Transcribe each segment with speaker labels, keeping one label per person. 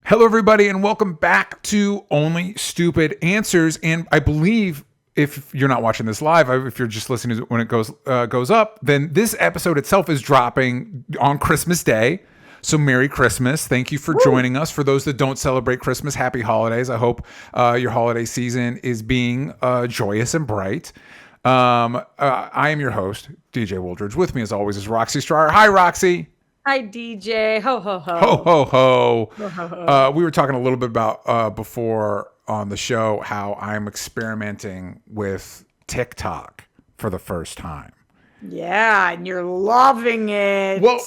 Speaker 1: Hello, everybody, and welcome back to Only Stupid Answers. And I believe if you're not watching this live, if you're just listening to it when it goes up, then this episode itself is dropping on Christmas Day. So Merry Christmas. Thank you for joining us. For those that don't celebrate Christmas, happy holidays. I hope your holiday season is being joyous and bright. I am your host, DJ Wooldridge. With me, as always, is Roxy Stryer. Hi, Roxy.
Speaker 2: Hi, DJ. Ho, ho, ho.
Speaker 1: Ho, ho, ho.
Speaker 2: Ho, ho, ho.
Speaker 1: We were talking a little bit about before on the show how I'm experimenting with TikTok for the first time.
Speaker 2: Yeah, and you're loving it.
Speaker 1: Well,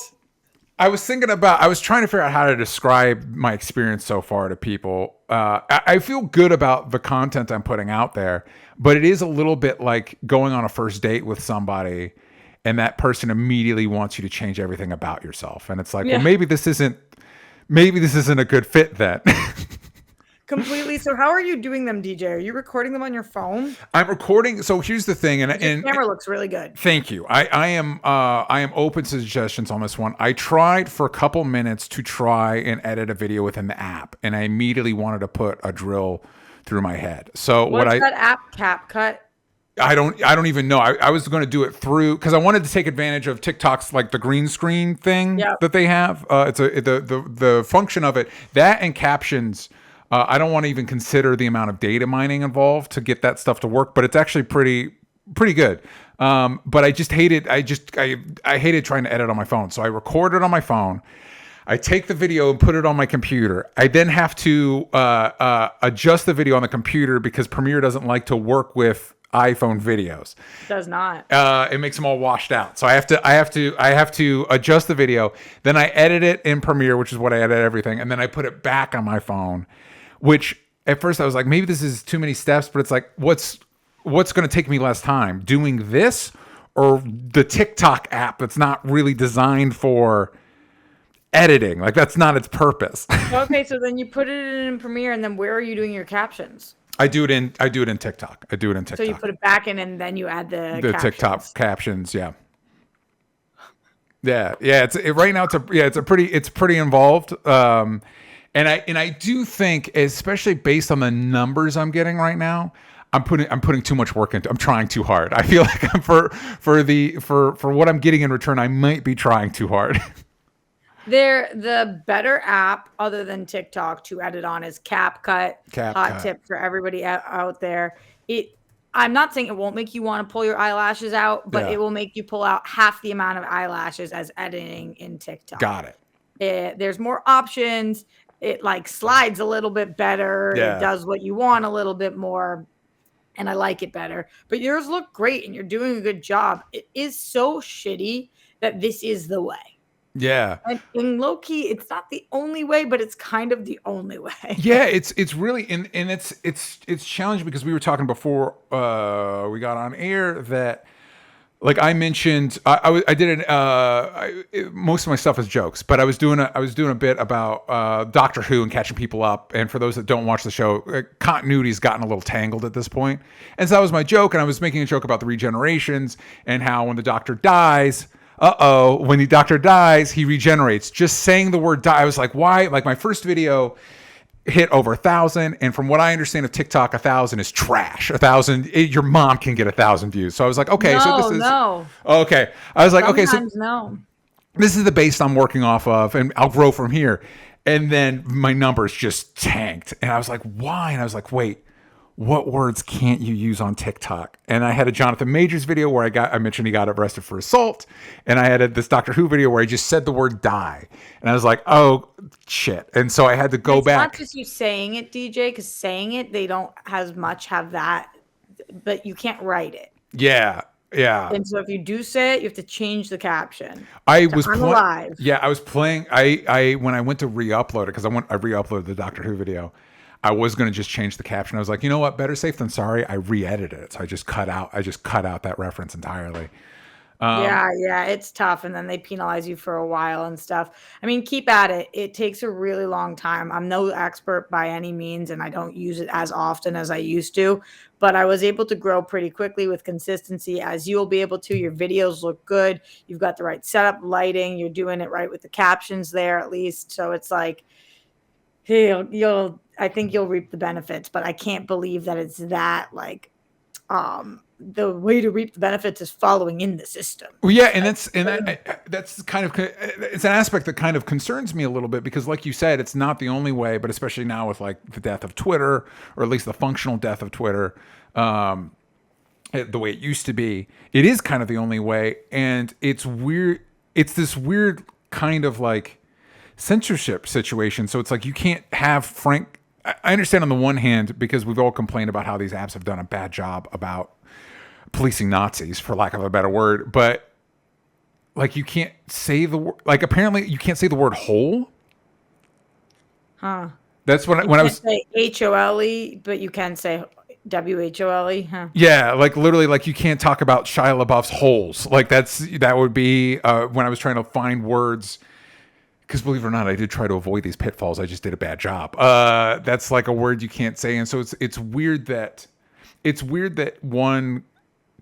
Speaker 1: I was trying to figure out how to describe my experience so far to people. I feel good about the content I'm putting out there, but it is a little bit like going on a first date with somebody and that person immediately wants you to change everything about yourself. And it's like, well, maybe this isn't a good fit then.
Speaker 2: Completely. So how are you doing them, DJ? Are you recording them on your phone?
Speaker 1: I'm recording. So here's the thing. And
Speaker 2: your camera looks really good.
Speaker 1: Thank you. I am open to suggestions on this one. I tried for a couple minutes to try and edit a video within the app, and I immediately wanted to put a drill through my head. So
Speaker 2: What's that app, CapCut?
Speaker 1: I don't even know. I was going to do it through because I wanted to take advantage of TikTok's like the green screen thing that they have. The function of it, that and captions. I don't want to even consider the amount of data mining involved to get that stuff to work, but it's actually pretty good. But I just hated. I hated trying to edit on my phone, so I record it on my phone. I take the video and put it on my computer. I then have to adjust the video on the computer because Premiere doesn't like to work with iPhone videos.
Speaker 2: It does not.
Speaker 1: It makes them all washed out. So I have to adjust the video. Then I edit it in Premiere, which is what I edit everything, and then I put it back on my phone. Which at first I was like, maybe this is too many steps, but it's like, what's going to take me less time, doing this or the TikTok app that's not really designed for editing? Like that's not its purpose.
Speaker 2: Okay, so then you put it in Premiere, and then where are you doing your captions?
Speaker 1: I do it in TikTok.
Speaker 2: So you put it back in, and then you add the captions.
Speaker 1: TikTok captions. Yeah. Right now it's pretty involved. And I do think, especially based on the numbers I'm getting right now, I'm putting too much work into. I'm trying too hard. I feel like I'm for what I'm getting in return, I might be trying too hard.
Speaker 2: The better app other than TikTok to edit on is CapCut. Hot tip for everybody out there. I'm not saying it won't make you want to pull your eyelashes out, but it will make you pull out half the amount of eyelashes as editing in TikTok.
Speaker 1: Got it.
Speaker 2: There's more options. It like slides a little bit better.
Speaker 1: Yeah.
Speaker 2: It does what you want a little bit more. And I like it better. But yours look great and you're doing a good job. It is so shitty that this is the way.
Speaker 1: Yeah.
Speaker 2: And in low key, it's not the only way, but it's kind of the only way.
Speaker 1: Yeah, it's really and it's challenging because we were talking before we got on air that like I mentioned I did most of my stuff is jokes, but I was doing a bit about Doctor Who and catching people up. And for those that don't watch the show, continuity's gotten a little tangled at this point. And so that was my joke, and I was making a joke about the regenerations and how when the Doctor dies, when the Doctor dies, he regenerates. Just saying the word die, I was like, why? Like my first video hit over 1,000, and from what I understand of TikTok, 1,000 is trash. 1,000, your mom can get 1,000 views. So I was like, okay, so this is okay. I was like,
Speaker 2: sometimes
Speaker 1: okay, so this is the base I'm working off of, and I'll grow from here. And then my numbers just tanked, and I was like, why? And I was like, wait. What words can't you use on TikTok? And I had a Jonathan Majors video where I mentioned he got arrested for assault. And I had this Doctor Who video where I just said the word die. And I was like, oh, shit. And so I had to go back.
Speaker 2: It's not just you saying it, DJ, because saying it, they don't as much have that, but you can't write it.
Speaker 1: Yeah. Yeah.
Speaker 2: And so if you do say it, you have to change the caption.
Speaker 1: I was
Speaker 2: playing.
Speaker 1: Yeah, I was playing. I when I went to re-upload it, because I re-uploaded the Doctor Who video. I was going to just change the caption. I was like, you know what? Better safe than sorry. I re-edited it. So I just cut out that reference entirely.
Speaker 2: Yeah, it's tough. And then they penalize you for a while and stuff. I mean, keep at it. It takes a really long time. I'm no expert by any means, and I don't use it as often as I used to, but I was able to grow pretty quickly with consistency, as you'll be able to. Your videos look good. You've got the right setup, lighting. You're doing it right with the captions there, at least. So it's like, I think you'll reap the benefits, but I can't believe that it's that like the way to reap the benefits is following in the system.
Speaker 1: Well, yeah, and
Speaker 2: Like,
Speaker 1: that's kind of it's an aspect that kind of concerns me a little bit because, like you said, it's not the only way, but especially now with like the death of Twitter, or at least the functional death of Twitter, the way it used to be, it is kind of the only way, and it's weird. It's this weird kind of like censorship situation. So it's like you can't have frank. I understand on the one hand because we've all complained about how these apps have done a bad job about policing Nazis, for lack of a better word, but like you can't say the word. Like apparently you can't say the word "hole."
Speaker 2: huh?
Speaker 1: That's
Speaker 2: You
Speaker 1: when I
Speaker 2: can't
Speaker 1: was.
Speaker 2: say HOLE, but you can say WHOLE, huh?
Speaker 1: Yeah, like literally, like you can't talk about Shia LaBeouf's holes. Like that would be when I was trying to find words. Because believe it or not, I did try to avoid these pitfalls. I just did a bad job. That's like a word you can't say, and so it's weird that one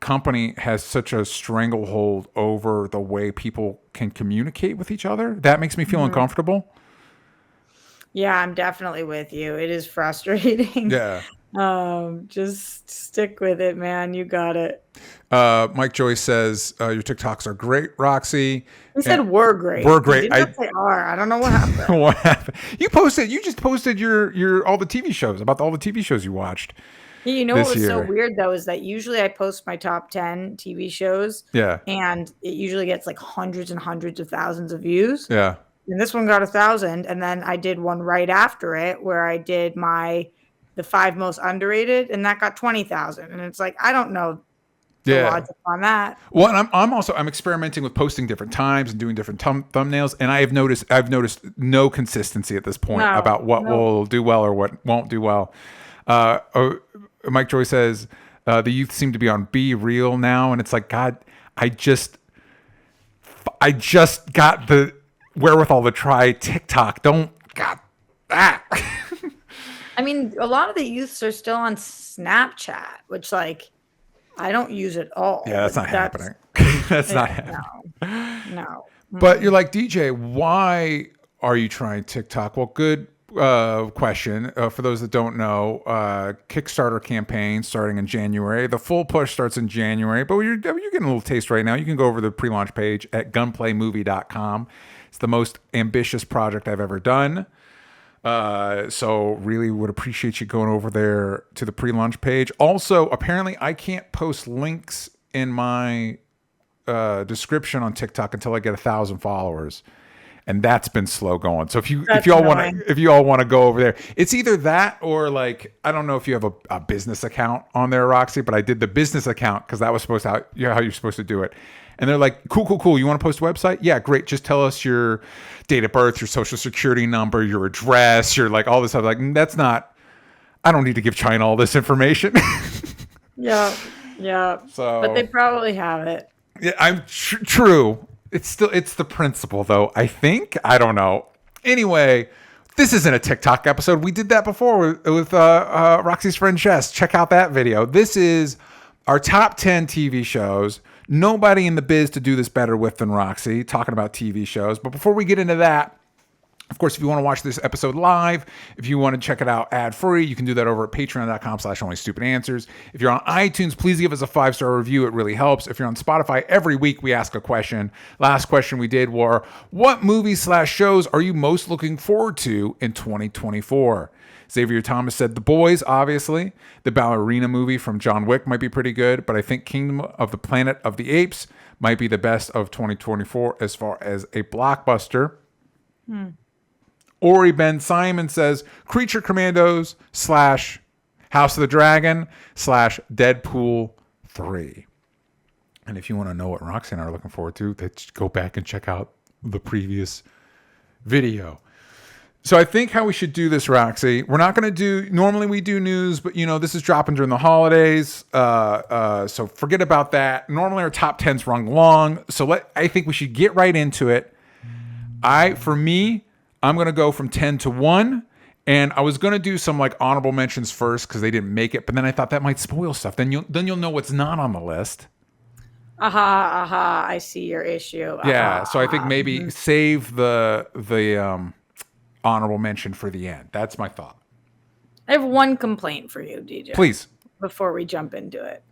Speaker 1: company has such a stranglehold over the way people can communicate with each other. That makes me feel
Speaker 2: Mhm.
Speaker 1: uncomfortable.
Speaker 2: Yeah, I'm definitely with you. It is frustrating.
Speaker 1: Yeah.
Speaker 2: Just stick with it, man. You got it.
Speaker 1: Mike Joyce says your TikToks are great, Roxy.
Speaker 2: He
Speaker 1: And
Speaker 2: said we're
Speaker 1: we're
Speaker 2: great. He
Speaker 1: great.
Speaker 2: did not say are. I don't know what happened.
Speaker 1: What happened? You just posted your all the TV shows about all the TV shows you watched
Speaker 2: Yeah, you know what
Speaker 1: this
Speaker 2: was so
Speaker 1: year.
Speaker 2: weird though is that usually I post my top 10 TV shows
Speaker 1: Yeah.
Speaker 2: and it usually gets like hundreds and hundreds of thousands of views.
Speaker 1: Yeah.
Speaker 2: And this one got 1,000. And then I did one right after it where I did the five most underrated and that got 20,000. And it's like, I don't know the
Speaker 1: Yeah.
Speaker 2: logic on that.
Speaker 1: Well, and I'm experimenting with posting different times and doing different thumbnails, and I've noticed no consistency at this point
Speaker 2: No,
Speaker 1: about what
Speaker 2: no.
Speaker 1: will do well or what won't do well. Oh, Mike Joy says the youth seem to be on Be Real now, and it's like God, I just got the wherewithal to try TikTok. Don't God that.
Speaker 2: I mean, a lot of the youths are still on Snapchat, which like I don't use it all,
Speaker 1: Yeah, that's
Speaker 2: but
Speaker 1: not happening. That's not
Speaker 2: no,
Speaker 1: happening.
Speaker 2: no.
Speaker 1: But you're like, DJ, why are you trying TikTok? Well, good question. For those that don't know, Kickstarter campaign starting in January. The full push starts in January, but you're getting a little taste right now. You can go over the pre-launch page at gunplaymovie.com. It's the most ambitious project I've ever done. So really would appreciate you going over there to the pre-launch page. Also, apparently I can't post links in my description on TikTok until I get 1,000 followers, and that's been slow going. So if
Speaker 2: That's
Speaker 1: you all want to
Speaker 2: annoying.
Speaker 1: go over there, it's either that or like I don't know if you have a business account on there, Roxy, but I did the business account because that was supposed to how you're supposed to do it. And they're like, cool. You want to post a website? Yeah, great. Just tell us your date of birth, your social security number, your address, your like all this stuff. Like that's not. I don't need to give China all this information.
Speaker 2: Yeah, yeah. But they
Speaker 1: So
Speaker 2: probably have it.
Speaker 1: yeah, I'm true. It's the principle though. I don't know. Anyway, this isn't a TikTok episode. We did that before with Roxy's friend Jess. Check out that video. This is our top 10 TV shows. Nobody in the biz to do this better with than Roxy, talking about TV shows. But before we get into that, of course, if you want to watch this episode live, if you want to check it out ad-free, you can do that over at patreon.com/onlystupidanswers. If you're on iTunes, please give us a 5-star review. It really helps. If you're on Spotify, every week we ask a question. Last question we did were, what movies/shows are you most looking forward to in 2024? Xavier Thomas said The Boys, obviously. The ballerina movie from John Wick might be pretty good, but I think Kingdom of the Planet of the Apes might be the best of 2024 as far as a blockbuster. Ori Ben Simon says Creature Commandos / House of the Dragon / Deadpool 3. And if you want to know what Roxy and I are looking forward to, let's go back and check out the previous video. So I think how we should do this, Roxy, we're not going to do, normally we do news, but this is dropping during the holidays. So forget about that. Normally our top 10's run long. So I think we should get right into it. For me, I'm going to go from 10 to 1. And I was going to do some like honorable mentions first because they didn't make it. But then I thought that might spoil stuff. Then you'll know what's not on the list.
Speaker 2: Aha. I see your issue.
Speaker 1: Yeah. So I think maybe save the honorable mention for the end. That's my thought.
Speaker 2: I have one complaint for you, DJ.
Speaker 1: Please.
Speaker 2: Before we jump into it.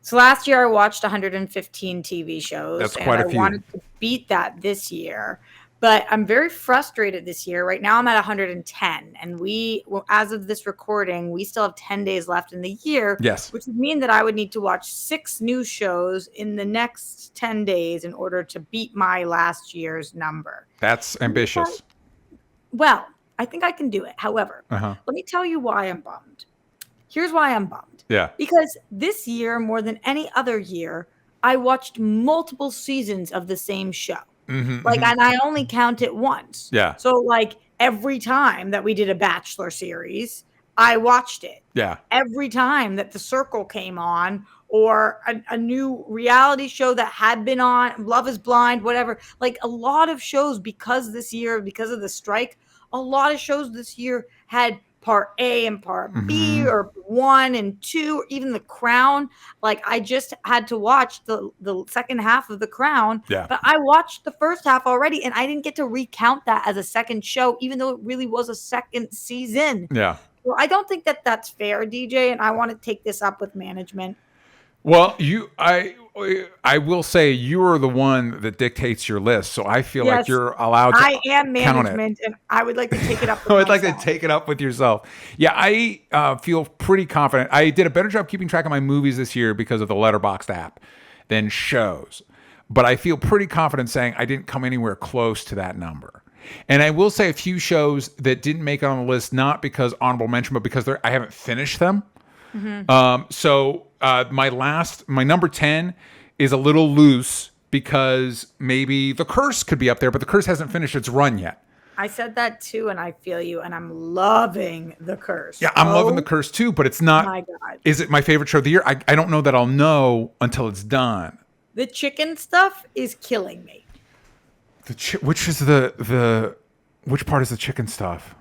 Speaker 2: So last year I watched 115 TV shows.
Speaker 1: That's
Speaker 2: and
Speaker 1: quite a
Speaker 2: I
Speaker 1: few.
Speaker 2: wanted to beat that this year. But I'm very frustrated this year. Right now I'm at 110. And as of this recording, we still have 10 days left in the year.
Speaker 1: Yes.
Speaker 2: Which would mean that I would need to watch 6 new shows in the next 10 days in order to beat my last year's number.
Speaker 1: That's ambitious.
Speaker 2: Well, I think I can do it. However,
Speaker 1: Uh-huh.
Speaker 2: let me tell you why I'm bummed. Here's why I'm bummed.
Speaker 1: Yeah.
Speaker 2: Because this year, more than any other year, I watched multiple seasons of the same show.
Speaker 1: Mm-hmm,
Speaker 2: And I only count it once.
Speaker 1: Yeah.
Speaker 2: So like every time that we did a Bachelor series, I watched it.
Speaker 1: Yeah.
Speaker 2: Every time that The Circle came on or a new reality show that had been on, Love is Blind, whatever. Like a lot of shows because this year, because of the strike, a lot of shows this year had part A and part B or 1 and 2, or even The Crown. Like I just had to watch the second half of The Crown.
Speaker 1: Yeah.
Speaker 2: But I watched the first half already and I didn't get to recount that as a second show, even though it really was a second season.
Speaker 1: Yeah.
Speaker 2: Well, I don't think that that's fair, DJ, and I want to take this up with management.
Speaker 1: Well, I will say you are the one that dictates your list, so I feel like you're allowed to
Speaker 2: I am
Speaker 1: count
Speaker 2: management, and I would like to take it up with
Speaker 1: I would
Speaker 2: myself.
Speaker 1: like to take it up with yourself. Yeah, I feel pretty confident. I did a better job keeping track of my movies this year because of the Letterboxd app than shows. But I feel pretty confident saying I didn't come anywhere close to that number. And I will say a few shows that didn't make it on the list, not because honorable mention, but because I haven't finished them. So my number 10 is a little loose because maybe The Curse could be up there, but The Curse hasn't finished its run yet.
Speaker 2: I said that too, and I feel you, and I'm loving The Curse.
Speaker 1: Yeah, I'm loving The Curse too, but it's not.
Speaker 2: My God.
Speaker 1: Is it my favorite show of the year? I don't know that I'll know until it's done.
Speaker 2: The chicken stuff is killing me.
Speaker 1: Which part is the chicken stuff?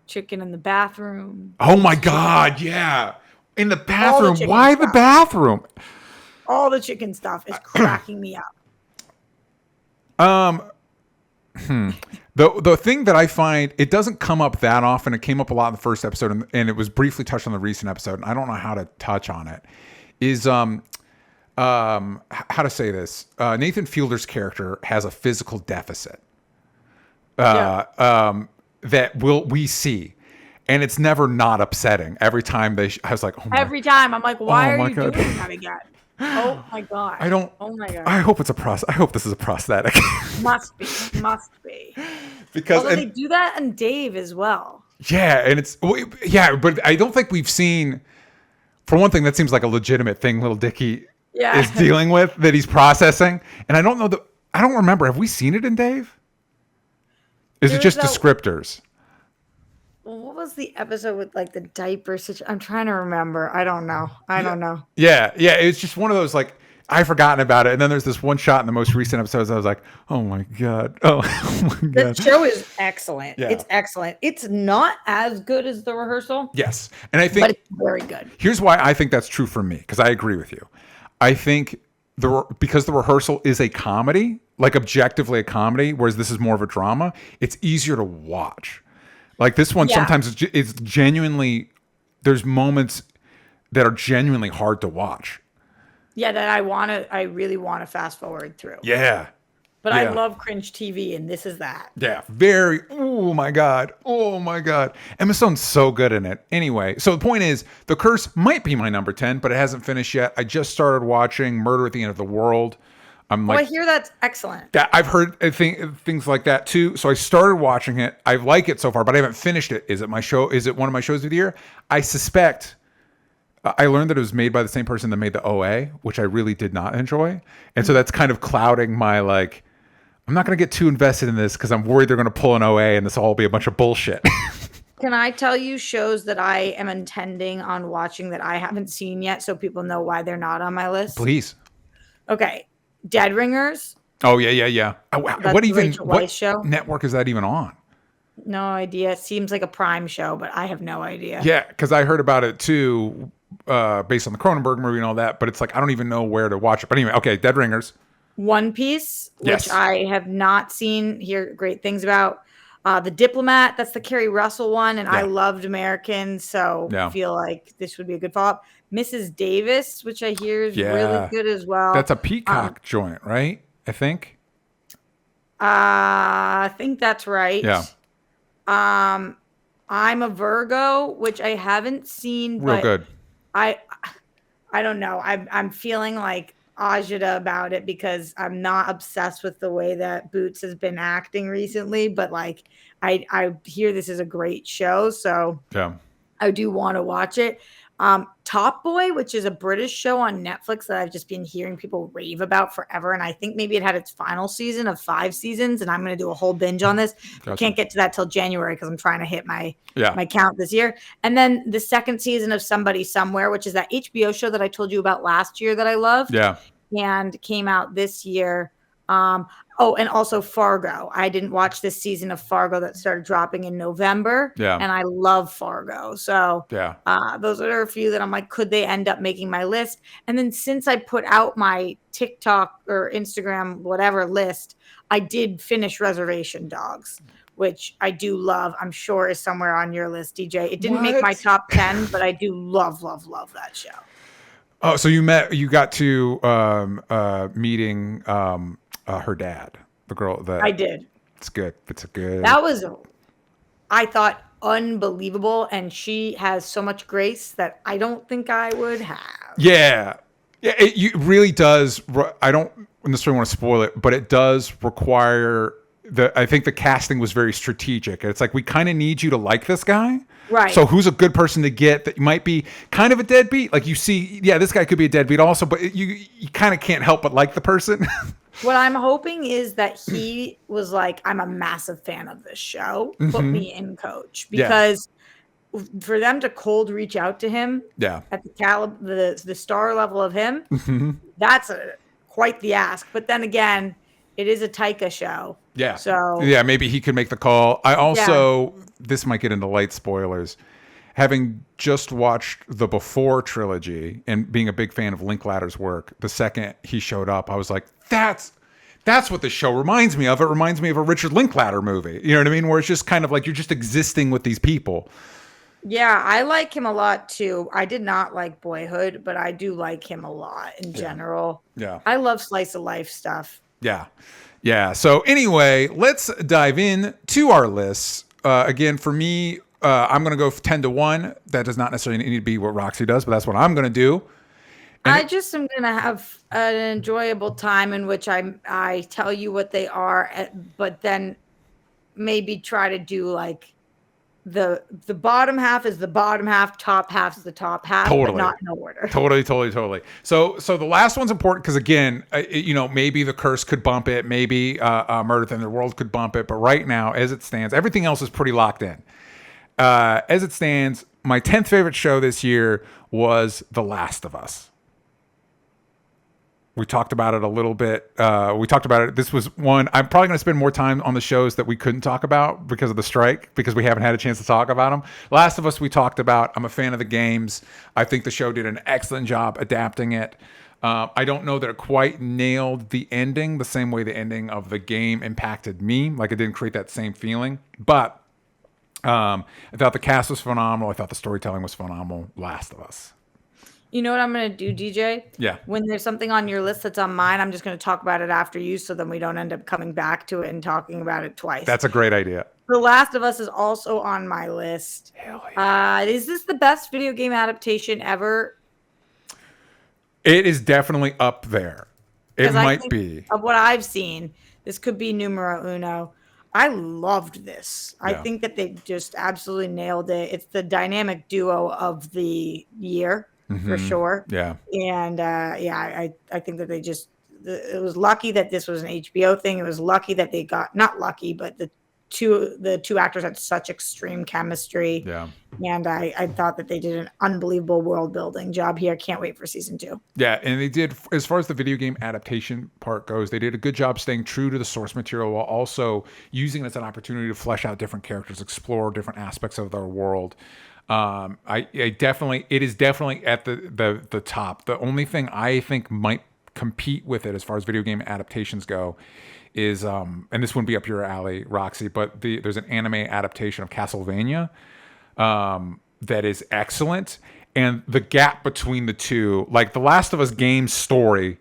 Speaker 2: Chicken in the bathroom.
Speaker 1: Oh my God, yeah. In the bathroom.
Speaker 2: chicken
Speaker 1: Why the
Speaker 2: stuff.
Speaker 1: bathroom?
Speaker 2: All the chicken stuff is cracking me up.
Speaker 1: The thing that I find, it doesn't come up that often. It came up a lot in the first episode, and it was briefly touched on the recent episode, and I don't know how to touch on it, is how to say this. Nathan Fielder's character has a physical deficit that we see. And it's never not upsetting. Every time I was like, oh my.
Speaker 2: Every time I'm like, why are you
Speaker 1: God.
Speaker 2: doing that again? Oh my God. Oh my God.
Speaker 1: I hope I hope this is a prosthetic.
Speaker 2: Must be.
Speaker 1: Because
Speaker 2: Although they do that in Dave as well.
Speaker 1: Yeah, and but I don't think we've seen. For one thing, that seems like a legitimate thing Little Dicky is dealing with, that he's processing. And I don't know I don't remember. Have we seen it in Dave? Is it just descriptors?
Speaker 2: What was the episode with like the diaper situation? I'm trying to remember. I don't know. I don't know.
Speaker 1: Yeah. It's just one of those, like, I've forgotten about it. And then there's this one shot in the most recent episodes. I was like, oh my God. Oh my God.
Speaker 2: The show is excellent.
Speaker 1: Yeah.
Speaker 2: It's excellent. It's not as good as The Rehearsal.
Speaker 1: Yes. And I think,
Speaker 2: but it's very good.
Speaker 1: Here's why I think that's true for me, because I agree with you. I think because The Rehearsal is a comedy, like objectively a comedy, whereas this is more of a drama, it's easier to watch. Like this one, sometimes it's genuinely, there's moments that are genuinely hard to watch.
Speaker 2: Yeah, that I really want to fast forward through.
Speaker 1: Yeah.
Speaker 2: But I love cringe TV, and this is that.
Speaker 1: Yeah, oh my God. Emma Stone's so good in it. Anyway, so the point is, The Curse might be my number 10, but it hasn't finished yet. I just started watching Murder at the End of the World.
Speaker 2: I hear that's excellent.
Speaker 1: I've heard things like that too. So I started watching it. I like it so far, but I haven't finished it. Is it my show? Is it one of my shows of the year? I suspect. I learned that it was made by the same person that made the OA, which I really did not enjoy. And so that's kind of clouding my, like, I'm not going to get too invested in this because I'm worried they're going to pull an OA and this will all be a bunch of bullshit.
Speaker 2: Can I tell you shows that I am intending on watching that I haven't seen yet so people know why they're not on my list?
Speaker 1: Please.
Speaker 2: Okay. Dead Ringers.
Speaker 1: Oh, yeah. What
Speaker 2: show?
Speaker 1: Network is that even on?
Speaker 2: No idea. It seems like a Prime show, but I have no idea.
Speaker 1: Yeah, because I heard about it too, based on the Cronenberg movie and all that, but it's like I don't even know where to watch it. But anyway, okay, Dead Ringers.
Speaker 2: One Piece, which I have not seen, hear great things about. The Diplomat, that's the Kerry Russell one, and I
Speaker 1: Yeah.
Speaker 2: loved American, so
Speaker 1: Yeah.
Speaker 2: feel like this would be a good follow-up. Mrs. Davis, which I hear is really
Speaker 1: Yeah.
Speaker 2: good as well.
Speaker 1: That's a
Speaker 2: Um,
Speaker 1: Peacock joint, right? I think.
Speaker 2: I think that's right.
Speaker 1: Yeah.
Speaker 2: Um, I'm a Virgo, which I haven't seen,
Speaker 1: Real
Speaker 2: but
Speaker 1: good.
Speaker 2: I I don't know. I'm feeling like agita about it because I'm not obsessed with the way that Boots has been acting recently, but like I hear this is a great show, so
Speaker 1: Yeah.
Speaker 2: I do want to watch it. Top Boy, which is a British show on Netflix that I've just been hearing people rave about forever. And I think maybe it had its final season of 5 seasons, and I'm going to do a whole binge on this, but
Speaker 1: Gotcha.
Speaker 2: can't get to that till January because I'm trying to hit
Speaker 1: Yeah.
Speaker 2: my count this year. And then the second season of Somebody Somewhere, which is that HBO show that I told you about last year that I loved
Speaker 1: Yeah.
Speaker 2: and came out this year. Um, oh, and also Fargo. I didn't watch this season of Fargo that started dropping in November,
Speaker 1: Yeah.
Speaker 2: and I love Fargo. So
Speaker 1: Yeah.
Speaker 2: those are a few that I'm like, could they end up making my list? And then since I put out my TikTok or Instagram, whatever list, I did finish Reservation Dogs, which I do love. I'm sure is somewhere on your list, DJ. It didn't make my
Speaker 1: What?
Speaker 2: top 10, but I do love, love, love that show.
Speaker 1: Oh, so you got to meeting her dad, the girl that
Speaker 2: I did.
Speaker 1: it's good. It's a good.
Speaker 2: That was, I thought, unbelievable. And she has so much grace that I don't think I would have.
Speaker 1: Yeah. Yeah, it really does. I don't necessarily want to spoil it, but it does require I think the casting was very strategic. It's like, we kind of need you to like this guy.
Speaker 2: Right.
Speaker 1: So who's a good person to get that might be kind of a deadbeat? Like, you see, yeah, this guy could be a deadbeat also, but you kind of can't help but like the person.
Speaker 2: What I'm hoping is that he was like, I'm a massive fan of this show. Put me in, coach.
Speaker 1: Yeah.
Speaker 2: Because for them to cold reach out to him
Speaker 1: Yeah.
Speaker 2: at the caliber, the star level of him, that's quite the ask. But then again, it is a Taika show.
Speaker 1: Yeah.
Speaker 2: So
Speaker 1: yeah, maybe he could make the call. I also, this might get into light spoilers, having just watched the Before trilogy and being a big fan of Linklater's work, the second he showed up, I was like, that's what the show reminds me of. It reminds me of a Richard Linklater movie. You know what I mean? Where it's just kind of like you're just existing with these people.
Speaker 2: yeah, I like him a lot too. I did not like Boyhood, but I do like him a lot in general.
Speaker 1: Yeah.
Speaker 2: I love slice of life stuff.
Speaker 1: Yeah. Yeah. So anyway, let's dive in to our lists. Again, for me, I'm going to go 10-1. That does not necessarily need to be what Roxy does, but that's what I'm going to do.
Speaker 2: I just am going to have an enjoyable time in which I tell you what they are, but then maybe try to do like the bottom half is the bottom half, top half is the top half, but
Speaker 1: Totally.
Speaker 2: not in order.
Speaker 1: Totally. So the last one's important because, again, maybe The Curse could bump it, maybe Murder Within the World could bump it, but right now, as it stands, everything else is pretty locked in. As it stands, my 10th favorite show this year was The Last of Us. We talked about it a little bit. We talked about it. This was one. I'm probably going to spend more time on the shows that we couldn't talk about because of the strike, because we haven't had a chance to talk about them. Last of Us, we talked about. I'm a fan of the games. I think the show did an excellent job adapting it. I don't know that it quite nailed the ending the same way the ending of the game impacted me. Like, it didn't create that same feeling. But I thought the cast was phenomenal. I thought the storytelling was phenomenal. Last of Us.
Speaker 2: You know what I'm going to do, DJ?
Speaker 1: Yeah.
Speaker 2: When there's something on your list that's on mine, I'm just going to talk about it after you, so then we don't end up coming back to it and talking about it twice.
Speaker 1: That's a great idea.
Speaker 2: The Last of Us is also on my list.
Speaker 1: Hell yeah.
Speaker 2: Is this the best video game adaptation ever?
Speaker 1: It is definitely up there. It
Speaker 2: 'Cause I
Speaker 1: might
Speaker 2: think
Speaker 1: be.
Speaker 2: Of what I've seen, this could be numero uno. I loved this. I
Speaker 1: Yeah.
Speaker 2: think that they just absolutely nailed it. It's the dynamic duo of the year for sure.
Speaker 1: Yeah.
Speaker 2: And I think that it was lucky that this was an HBO thing. It was lucky that they got, not lucky, but the two actors had such extreme chemistry.
Speaker 1: Yeah.
Speaker 2: And I thought that they did an unbelievable world building job here. Can't wait for season 2.
Speaker 1: Yeah, and they did, as far as the video game adaptation part goes, they did a good job staying true to the source material while also using it as an opportunity to flesh out different characters, explore different aspects of their world. I definitely, it is definitely at the top. The only thing I think might compete with it as far as video game adaptations go is and this wouldn't be up your alley, Roxy, but there's an anime adaptation of Castlevania that is excellent. And the gap between the two, like the Last of Us game story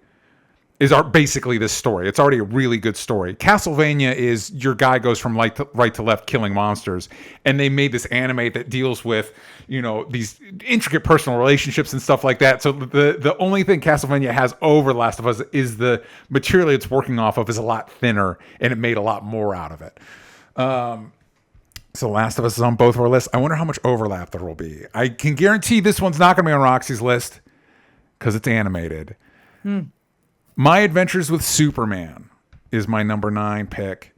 Speaker 1: is basically this story. It's already a really good story. Castlevania is your guy goes from right to left killing monsters, and they made this anime that deals with, you know, these intricate personal relationships and stuff like that. So the only thing Castlevania has over Last of Us is the material it's working off of is a lot thinner, and it made a lot more out of it. So Last of Us is on both of our lists. I wonder how much overlap there will be. I can guarantee this one's not going to be on Roxy's list because it's animated. My Adventures with Superman is my number 9 pick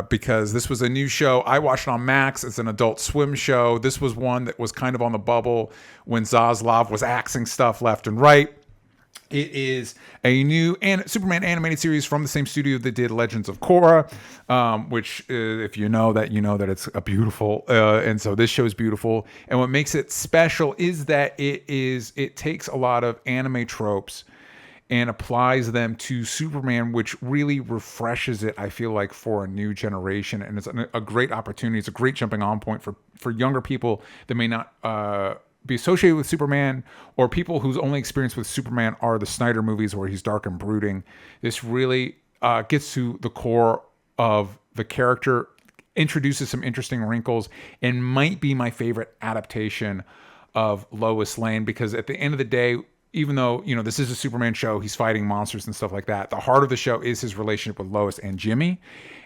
Speaker 1: because this was a new show. I watched it on Max. It's an Adult Swim show. This was one that was kind of on the bubble when Zaslav was axing stuff left and right. It is a new Superman animated series from the same studio that did Legends of Korra, which if you know that it's a beautiful. And so this show is beautiful. And what makes it special is that it takes a lot of anime tropes and applies them to Superman, which really refreshes it, I feel like, for a new generation. And it's a great opportunity. It's a great jumping on point for younger people that may not be associated with Superman, or people whose only experience with Superman are the Snyder movies where he's dark and brooding. This really gets to the core of the character, introduces some interesting wrinkles, and might be my favorite adaptation of Lois Lane, because at the end of the day, even though, you know, this is a Superman show, he's fighting monsters and stuff like that, the heart of the show is his relationship with Lois and Jimmy.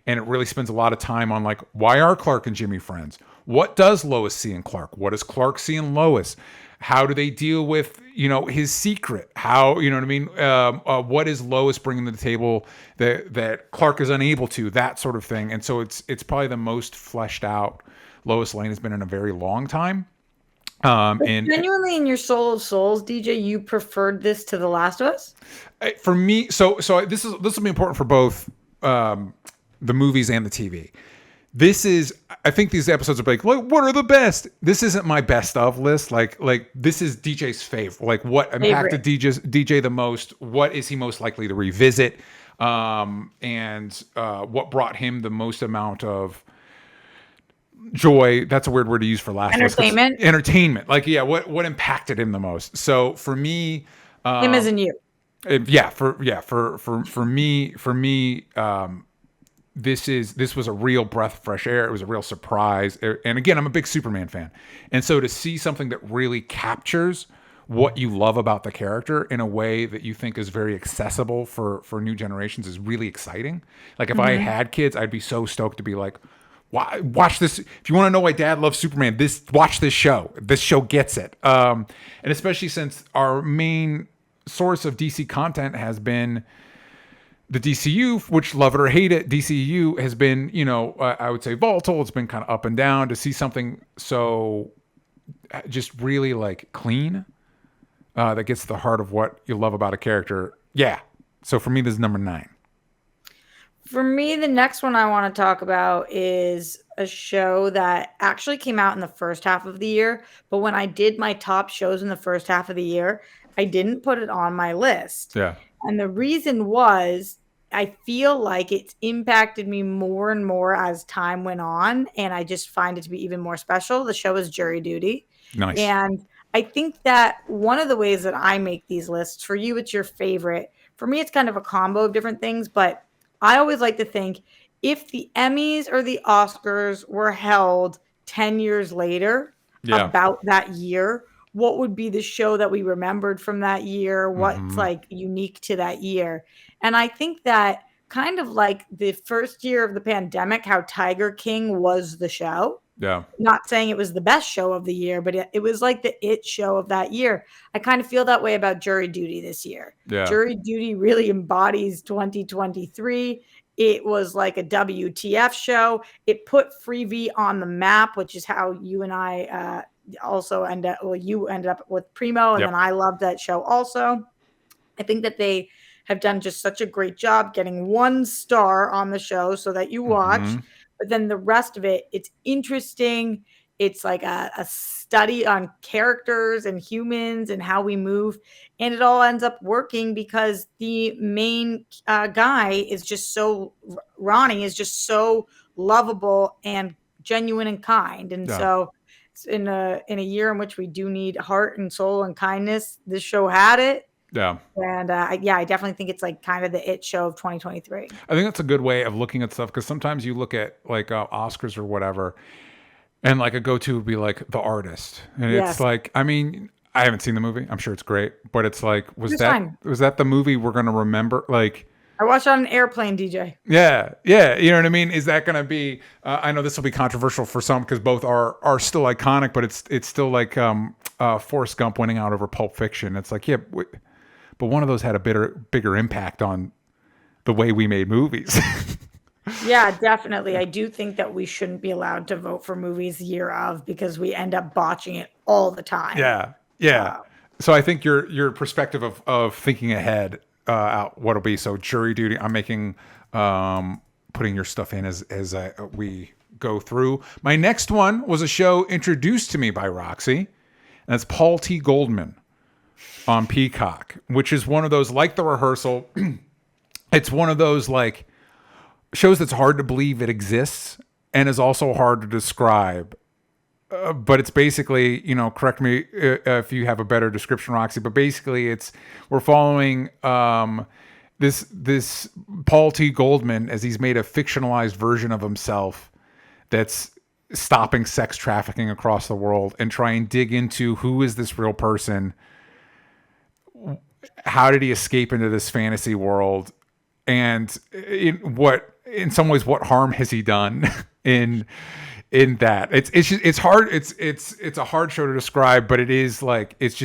Speaker 1: And it really spends a lot of time on, like, why are Clark and Jimmy friends? What does Lois see in Clark? What does Clark see in Lois? How do they deal with, you know, his secret? How, you know what I mean? What is Lois bringing to the table that Clark is unable to? That sort of thing. And so it's probably the most fleshed out Lois Lane has been in a very long time. And
Speaker 2: genuinely, in your soul of souls, DJ, you preferred this to The Last of Us?
Speaker 1: For me, so this will be important for both the movies and the TV. I think these episodes are like, what are the best? This isn't my best of list. Like this is DJ's favorite. Like, what impacted DJ the most? What is he most likely to revisit? And what brought him the most amount of joy? That's a weird word to use for Last of Us. Entertainment. Like, yeah, what impacted him the most? So for me,
Speaker 2: him as in you.
Speaker 1: For me, this was a real breath of fresh air. It was a real surprise. And again, I'm a big Superman fan. And so to see something that really captures what you love about the character in a way that you think is very accessible for new generations is really exciting. Like, if I had kids, I'd be so stoked to be like, watch this. If you want to know why Dad loves Superman, watch this show. This show gets it. And especially since our main source of DC content has been the DCU, which, love it or hate it, DCU has been, you know, I would say volatile. It's been kind of up and down. To see something so just really like clean that gets to the heart of what you love about a character. Yeah. So for me, this is number 9.
Speaker 2: For me, the next one I want to talk about is a show that actually came out in the first half of the year. But when I did my top shows in the first half of the year, I didn't put it on my list.
Speaker 1: Yeah.
Speaker 2: And the reason was, I feel like it's impacted me more and more as time went on. And I just find it to be even more special. The show is Jury Duty.
Speaker 1: Nice.
Speaker 2: And I think that one of the ways that I make these lists, for you, it's your favorite. For me, it's kind of a combo of different things. But I always like to think, if the Emmys or the Oscars were held 10 years later about that year, what would be the show that we remembered from that year? What's like unique to that year? And I think that kind of like the first year of the pandemic, how Tiger King was the show.
Speaker 1: Yeah.
Speaker 2: Not saying it was the best show of the year, but it was like the it show of that year. I kind of feel that way about Jury Duty this year.
Speaker 1: Yeah.
Speaker 2: Jury Duty really embodies 2023. It was like a WTF show. It put Freebie on the map, which is how you and I also you ended up with Primo, and then I loved that show also. I think that they have done just such a great job getting 1 star on the show so that you watch. But then the rest of it, it's interesting. It's like a study on characters and humans and how we move, and it all ends up working because the main guy is just so Ronnie is just so lovable and genuine and kind, and
Speaker 1: Yeah.
Speaker 2: so in a year in which we do need heart and soul and kindness, this show had it.
Speaker 1: Yeah.
Speaker 2: And yeah, I definitely think it's like kind of the it show of 2023.
Speaker 1: I think that's a good way of looking at stuff, because sometimes you look at like Oscars or whatever, and like a go-to would be like The Artist, and it's
Speaker 2: Yes.
Speaker 1: like, I mean, I haven't seen the movie. I'm sure it's great, but it's like, was
Speaker 2: It's
Speaker 1: that
Speaker 2: fine.
Speaker 1: was that the movie we're gonna remember? Like,
Speaker 2: I watched it on an airplane, DJ.
Speaker 1: yeah, yeah, you know what I mean? Is that gonna be? I know this will be controversial for some because both are still iconic, but it's still like Forrest Gump winning out over Pulp Fiction. It's like, yeah, but one of those had a bigger impact on the way we made movies.
Speaker 2: Yeah, definitely. I do think that we shouldn't be allowed to vote for movies year of because we end up botching it all the time.
Speaker 1: Yeah, yeah. So I think your perspective of thinking ahead out what'll be. So jury duty. I'm making putting your stuff in as we go through. My next one was a show introduced to me by Roxy, and that's Paul T. Goldman on Peacock, which is one of those, like The Rehearsal. It's one of those like shows that's hard to believe it exists and is also hard to describe. But it's basically, correct me if you have a better description, Roxy, but basically we're following this Paul T. Goldman as he's made a fictionalized version of himself that's stopping sex trafficking across the world and try and dig into who is this real person, how did he escape into this fantasy world, and in some ways what harm has he done in that. It's hard. It's a hard show to describe, but it is like, it's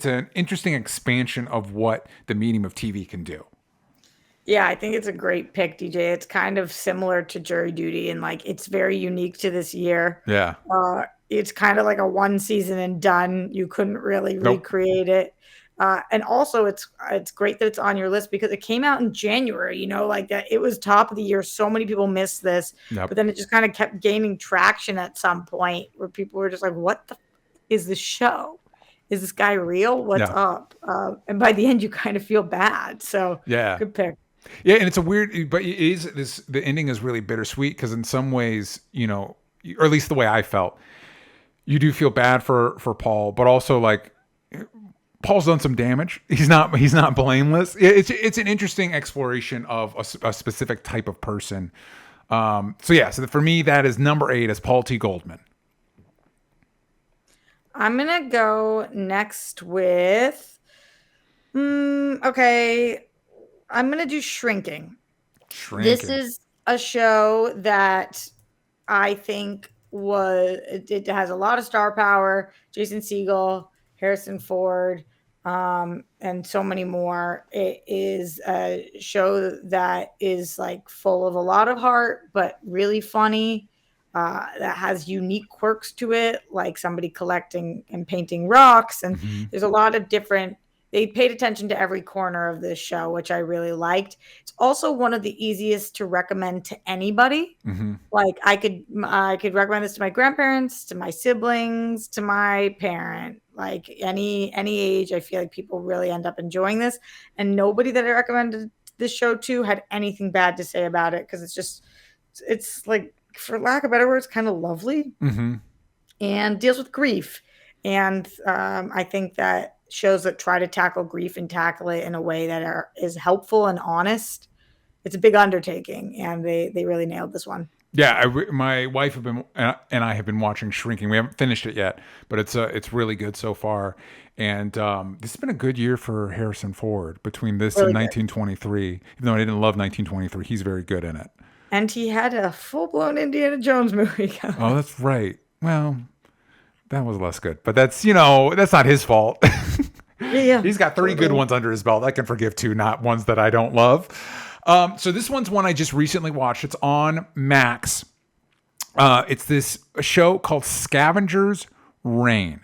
Speaker 1: an interesting expansion of what the medium of TV can do.
Speaker 2: Yeah, I think it's a great pick, DJ. It's kind of similar to Jury Duty, and like it's very unique to this year.
Speaker 1: Yeah.
Speaker 2: It's kind of like a one season and done. You couldn't really
Speaker 1: Nope.
Speaker 2: recreate it. And also it's great that it's on your list because it came out in January, like that. It was top of the year. So many people missed this,
Speaker 1: Yep.
Speaker 2: but then it just kind of kept gaining traction at some point where people were just like, what the is this show? Is this guy real? What's up? And by the end you kind of feel bad. So
Speaker 1: yeah,
Speaker 2: good pick.
Speaker 1: Yeah. And it's a weird, but it is the ending is really bittersweet because in some ways, or at least the way I felt, you do feel bad for Paul, but also like, Paul's done some damage. He's not blameless. It's an interesting exploration of a specific type of person. So for me, that is number 8 is Paul T. Goldman.
Speaker 2: I'm gonna go next with okay. I'm gonna do Shrinking. This is a show that I think it has a lot of star power. Jason Segel, Harrison Ford, and so many more. It is a show that is like full of a lot of heart, but really funny. That has unique quirks to it, like somebody collecting and painting rocks. And there's a lot of different, they paid attention to every corner of this show, which I really liked. It's also one of the easiest to recommend to anybody. Like I could recommend this to my grandparents, to my siblings, to my parent, like any age. I feel like people really end up enjoying this, and nobody that I recommended this show to had anything bad to say about it. Cause it's like, for lack of better words, kind of lovely and deals with grief. And I think that shows that try to tackle grief and tackle it in a way that is helpful and honest. It's a big undertaking, and they really nailed this one.
Speaker 1: Yeah, my wife and I have been watching Shrinking. We haven't finished it yet, but it's really good so far. And this has been a good year for Harrison Ford between this and 1923. Even though I didn't love 1923, he's very good in it.
Speaker 2: And he had a full-blown Indiana Jones movie coming.
Speaker 1: Oh, that's right. Well, that was less good, but that's not his fault.
Speaker 2: Yeah,
Speaker 1: he's got 30 good ones under his belt. I can forgive 2, not ones that I don't love. So this one's one I just recently watched. It's on Max. It's this show called Scavengers Reign.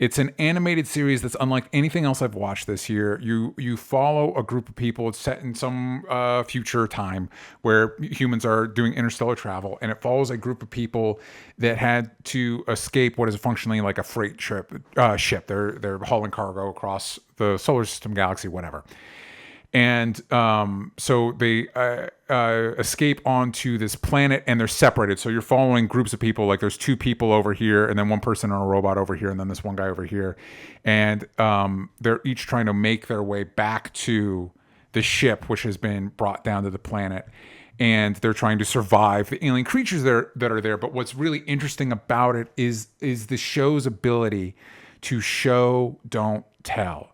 Speaker 1: It's an animated series that's unlike anything else I've watched this year. You follow a group of people. It's set in some future time where humans are doing interstellar travel, and it follows a group of people that had to escape what is functionally like a freight ship. They're hauling cargo across the solar system, galaxy, whatever. And so they escape onto this planet, and they're separated. So you're following groups of people. Like there's two people over here, and then one person on a robot over here, and then this one guy over here. And they're each trying to make their way back to the ship, which has been brought down to the planet. And they're trying to survive the alien creatures that are there. But what's really interesting about it is the show's ability to show, don't tell.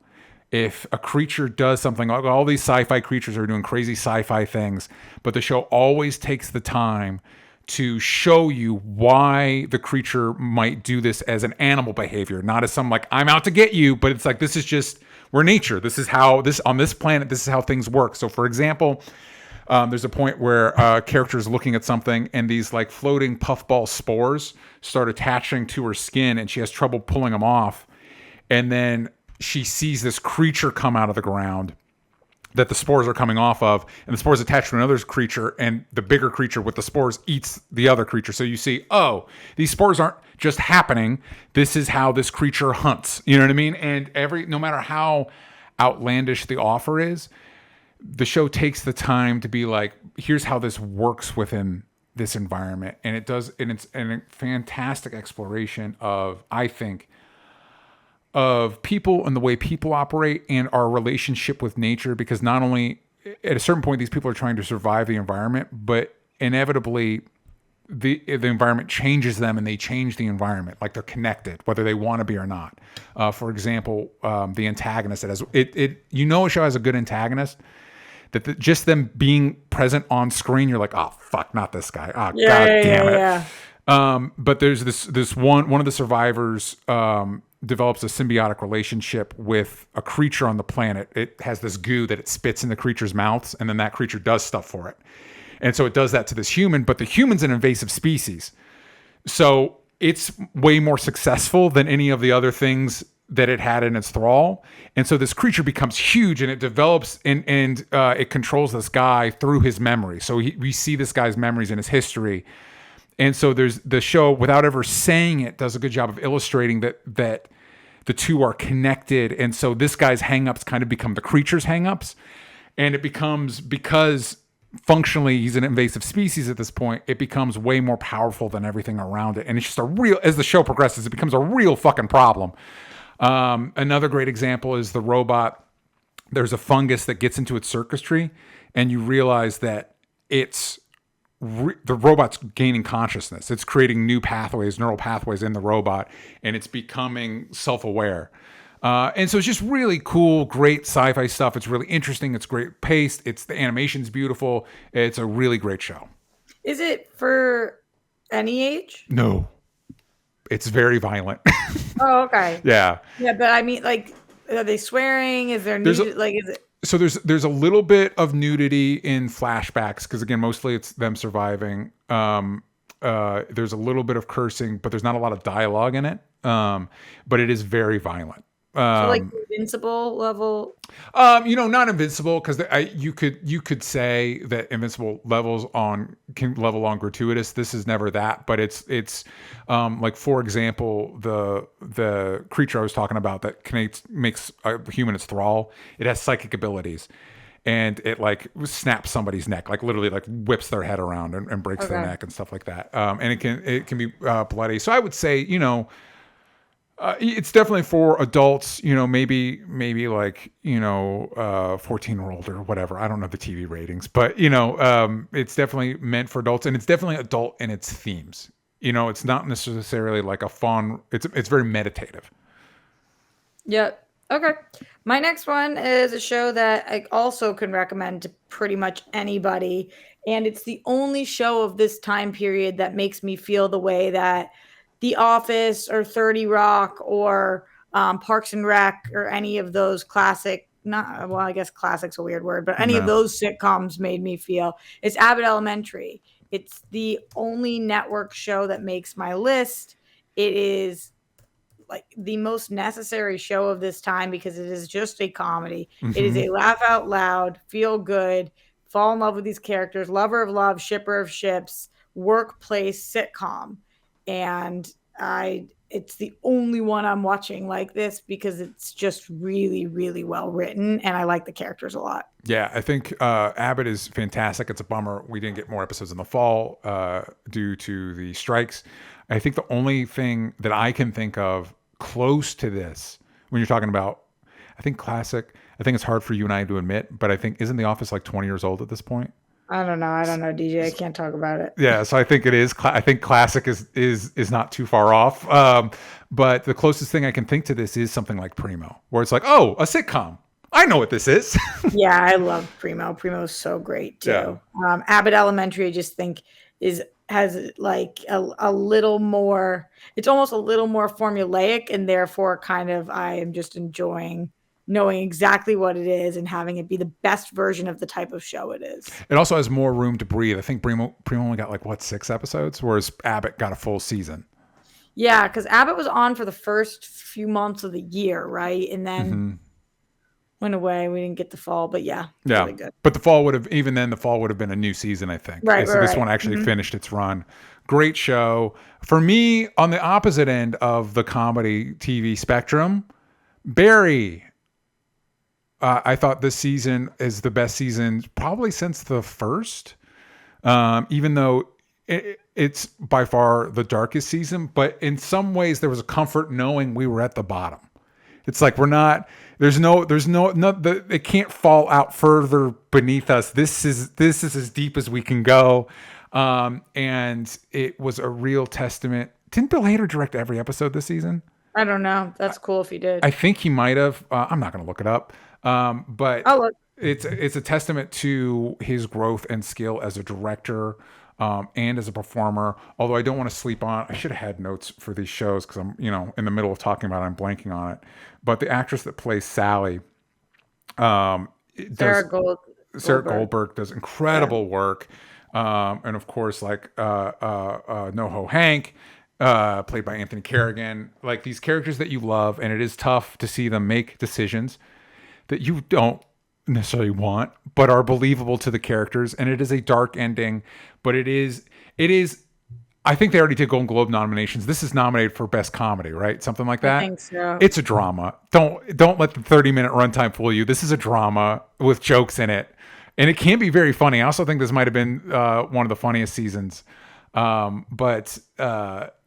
Speaker 1: If a creature does something, all these sci-fi creatures are doing crazy sci-fi things, but the show always takes the time to show you why the creature might do this as an animal behavior, not as some like I'm out to get you, but it's like this is just we're nature. This is how this on this planet. This is how things work. So, for example, there's a point where a character is looking at something, and these like floating puffball spores start attaching to her skin, and she has trouble pulling them off, and then she sees this creature come out of the ground that the spores are coming off of, and the spores attach to another creature, and the bigger creature with the spores eats the other creature. So you see, oh, these spores aren't just happening. This is how this creature hunts. You know what I mean? And no matter how outlandish the offer is, the show takes the time to be like, here's how this works within this environment. And it does, and it's a fantastic exploration of, I think, of people and the way people operate and our relationship with nature, because not only at a certain point these people are trying to survive the environment, but inevitably the environment changes them and they change the environment. Like they're connected, whether they want to be or not. For example, the antagonist that has a show has a good antagonist that just them being present on screen, you're like, oh fuck, not this guy. Oh god damn it. Yeah. But there's this one of the survivors develops a symbiotic relationship with a creature on the planet. It has this goo that it spits in the creature's mouths, and then that creature does stuff for it. And so it does that to this human, but the human's an invasive species. So it's way more successful than any of the other things that it had in its thrall. And so this creature becomes huge, and it develops and it controls this guy through his memory. So we see this guy's memories and his history. And so there's the show, without ever saying it, does a good job of illustrating that the two are connected. And so this guy's hangups kind of become the creature's hangups. And it becomes, because functionally he's an invasive species at this point, it becomes way more powerful than everything around it. And it's just as the show progresses, it becomes a real fucking problem. Another great example is the robot. There's a fungus that gets into its circuitry, and you realize that the robot's gaining consciousness. It's creating new neural pathways in the robot, and it's becoming self-aware. And so it's just really cool, great sci-fi stuff. It's really interesting. It's great paced. The animation's beautiful. It's a really great show.
Speaker 2: Is it for any age?
Speaker 1: No. It's very violent.
Speaker 2: Oh, okay.
Speaker 1: Yeah.
Speaker 2: Yeah, but I mean, like, are they swearing? Is there is it?
Speaker 1: So there's a little bit of nudity in flashbacks, because again, mostly it's them surviving. There's a little bit of cursing, but there's not a lot of dialogue in it. But it is very violent.
Speaker 2: So like Invincible level?
Speaker 1: Not Invincible, because you could say that Invincible can level on gratuitous. This is never that, but it's like, for example, the creature I was talking about that makes a human its thrall. It has psychic abilities, and it like snaps somebody's neck, like literally like whips their head around and breaks their neck and stuff like that. And it can be bloody. So I would say, it's definitely for adults, maybe like, 14-year-old or whatever. I don't know the TV ratings, but it's definitely meant for adults, and it's definitely adult in its themes. It's not necessarily like a fun, it's very meditative.
Speaker 2: Yep. Okay. My next one is a show that I also can recommend to pretty much anybody. And it's the only show of this time period that makes me feel the way that The Office or 30 Rock or Parks and Rec or any of those classic, I guess classic's a weird word, but any of those sitcoms made me feel. It's Abbott Elementary. It's the only network show that makes my list. It is like the most necessary show of this time because it is just a comedy. It is
Speaker 1: Hmm.
Speaker 2: a laugh out loud, feel good, fall in love with these characters, lover of love, shipper of ships, workplace sitcom. And it's the only one I'm watching like this because it's just really, really well written and I like the characters a lot.
Speaker 1: Yeah, I think Abbott is fantastic. It's a bummer we didn't get more episodes in the fall due to the strikes. I think the only thing that I can think of close to this, when you're talking about, I think classic, I think it's hard for you and I to admit, but I think, isn't The Office like 20 years old at this point?
Speaker 2: I don't know. I don't know, DJ. I can't talk about it.
Speaker 1: Yeah, so I think it is. I think classic is not too far off. But the closest thing I can think to this is something like Primo, where it's like, oh, a sitcom. I know what this is.
Speaker 2: Yeah, I love Primo. Primo is so great
Speaker 1: Yeah.
Speaker 2: too. Abbott Elementary, I just think has like a little more. It's almost a little more formulaic, and therefore, kind of, I am just enjoying knowing exactly what it is and having it be the best version of the type of show it is.
Speaker 1: It also has more room to breathe. I think Primo only got like what 6 episodes, whereas Abbott got a full season.
Speaker 2: Yeah, because Abbott was on for the first few months of the year, right, and then went away. We didn't get the fall, but yeah,
Speaker 1: Yeah,
Speaker 2: really good.
Speaker 1: but the fall would have even then the fall would have been a new season. I think.
Speaker 2: Right,
Speaker 1: So
Speaker 2: right,
Speaker 1: this one
Speaker 2: right.
Speaker 1: actually finished its run. Great show for me on the opposite end of the comedy TV spectrum. Barry. I thought this season is the best season probably since the first, even though it's by far the darkest season. But in some ways, there was a comfort knowing we were at the bottom. It's like we're not. There's no. It can't fall out further beneath us. This is as deep as we can go, and it was a real testament. Didn't Bill Hader direct every episode this season?
Speaker 2: I don't know. That's cool if you did.
Speaker 1: I think he might have. I'm not going to look it up, but
Speaker 2: Oh, look.
Speaker 1: it's a testament to his growth and skill as a director and as a performer. Although I don't want to sleep on. I should have had notes for these shows because I'm in the middle of talking about it. I'm blanking on it. But the actress that plays Sally,
Speaker 2: Sarah
Speaker 1: Sarah
Speaker 2: Goldberg.
Speaker 1: Goldberg does incredible work, and of course like NoHo Hank. Played by Anthony Carrigan, like these characters that you love, and it is tough to see them make decisions that you don't necessarily want, but are believable to the characters. And it is a dark ending, but it is. I think they already did Golden Globe nominations. This is nominated for Best Comedy, right? Something like that.
Speaker 2: I think so.
Speaker 1: It's a drama. Don't let the 30-minute runtime fool you. This is a drama with jokes in it, and it can be very funny. I also think this might have been one of the funniest seasons. But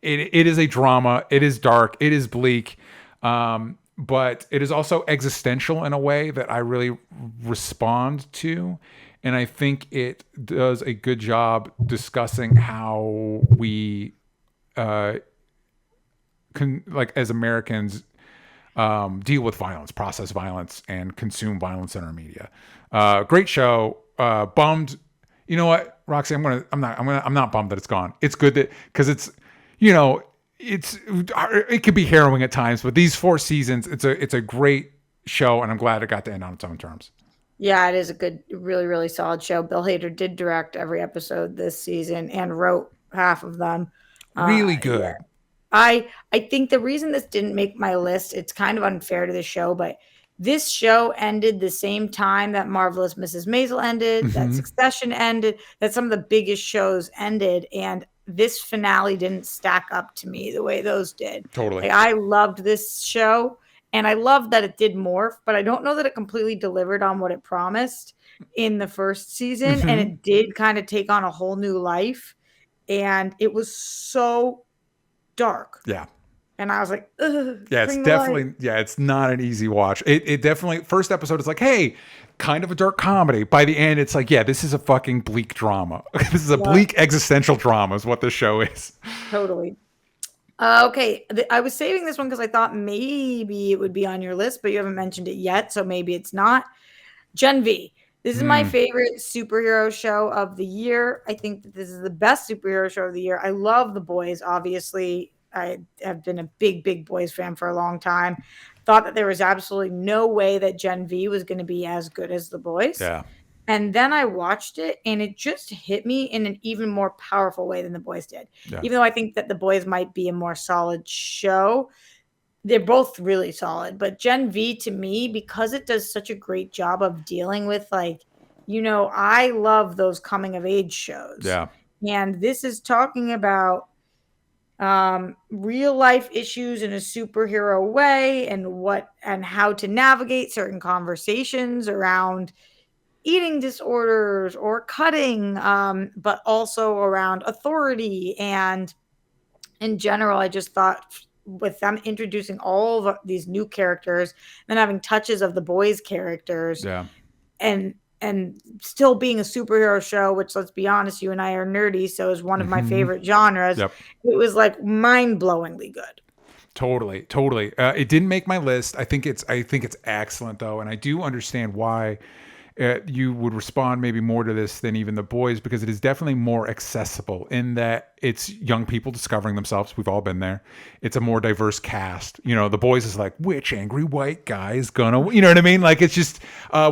Speaker 1: it is a drama. It is dark. It is bleak. But it is also existential in a way that I really respond to. And I think it does a good job discussing how we, like as Americans, deal with violence, process violence, and consume violence in our media. Great show. Bummed. You know what, Roxy? I'm not bummed that it's gone. It's good that because it's, it could be harrowing at times, but these 4 seasons, it's a great show, and I'm glad it got to end on its own terms.
Speaker 2: Yeah, it is a good, really, really solid show. Bill Hader did direct every episode this season and wrote half of them.
Speaker 1: Really good.
Speaker 2: Yeah. I think the reason this didn't make my list, it's kind of unfair to the show, but this show ended the same time that Marvelous Mrs. Maisel ended, that Succession ended, that some of the biggest shows ended, and this finale didn't stack up to me the way those did.
Speaker 1: Totally.
Speaker 2: Like, I loved this show, and I loved that it did morph, but I don't know that it completely delivered on what it promised in the first season, and it did kind of take on a whole new life, and it was so dark.
Speaker 1: Yeah.
Speaker 2: And I was like, ugh.
Speaker 1: Yeah, it's definitely, it's not an easy watch. It definitely, first episode is like, hey, kind of a dark comedy. By the end, it's like, yeah, this is a fucking bleak drama. This is a bleak existential drama is what this show is.
Speaker 2: Totally. Okay. I was saving this one because I thought maybe it would be on your list, but you haven't mentioned it yet. So maybe it's not. Gen V. This is my favorite superhero show of the year. I think that this is the best superhero show of the year. I love The Boys, obviously. I have been a big Boys fan for a long time. Thought that there was absolutely no way that Gen V was going to be as good as The Boys.
Speaker 1: Yeah.
Speaker 2: And then I watched it, and it just hit me in an even more powerful way than The Boys did.
Speaker 1: Yeah.
Speaker 2: Even though I think that The Boys might be a more solid show, they're both really solid, but Gen V to me, because it does such a great job of dealing with like, I love those coming of age shows.
Speaker 1: Yeah.
Speaker 2: And this is talking about real life issues in a superhero way, and how to navigate certain conversations around eating disorders or cutting, but also around authority. And in general, I just thought with them introducing all of these new characters, then having touches of the boys' characters,
Speaker 1: Yeah.
Speaker 2: and still being a superhero show, which, let's be honest, you and I are nerdy, so is one of my
Speaker 1: Hmm.
Speaker 2: favorite genres.
Speaker 1: Yep.
Speaker 2: It was like mind-blowingly good.
Speaker 1: Totally, totally. It didn't make my list. I think it's excellent though, and I do understand why you would respond maybe more to this than even the boys, because it is definitely more accessible in that it's young people discovering themselves. We've all been there. It's a more diverse cast. The boys is like, which angry white guy is gonna, you know what I mean? Like, it's just,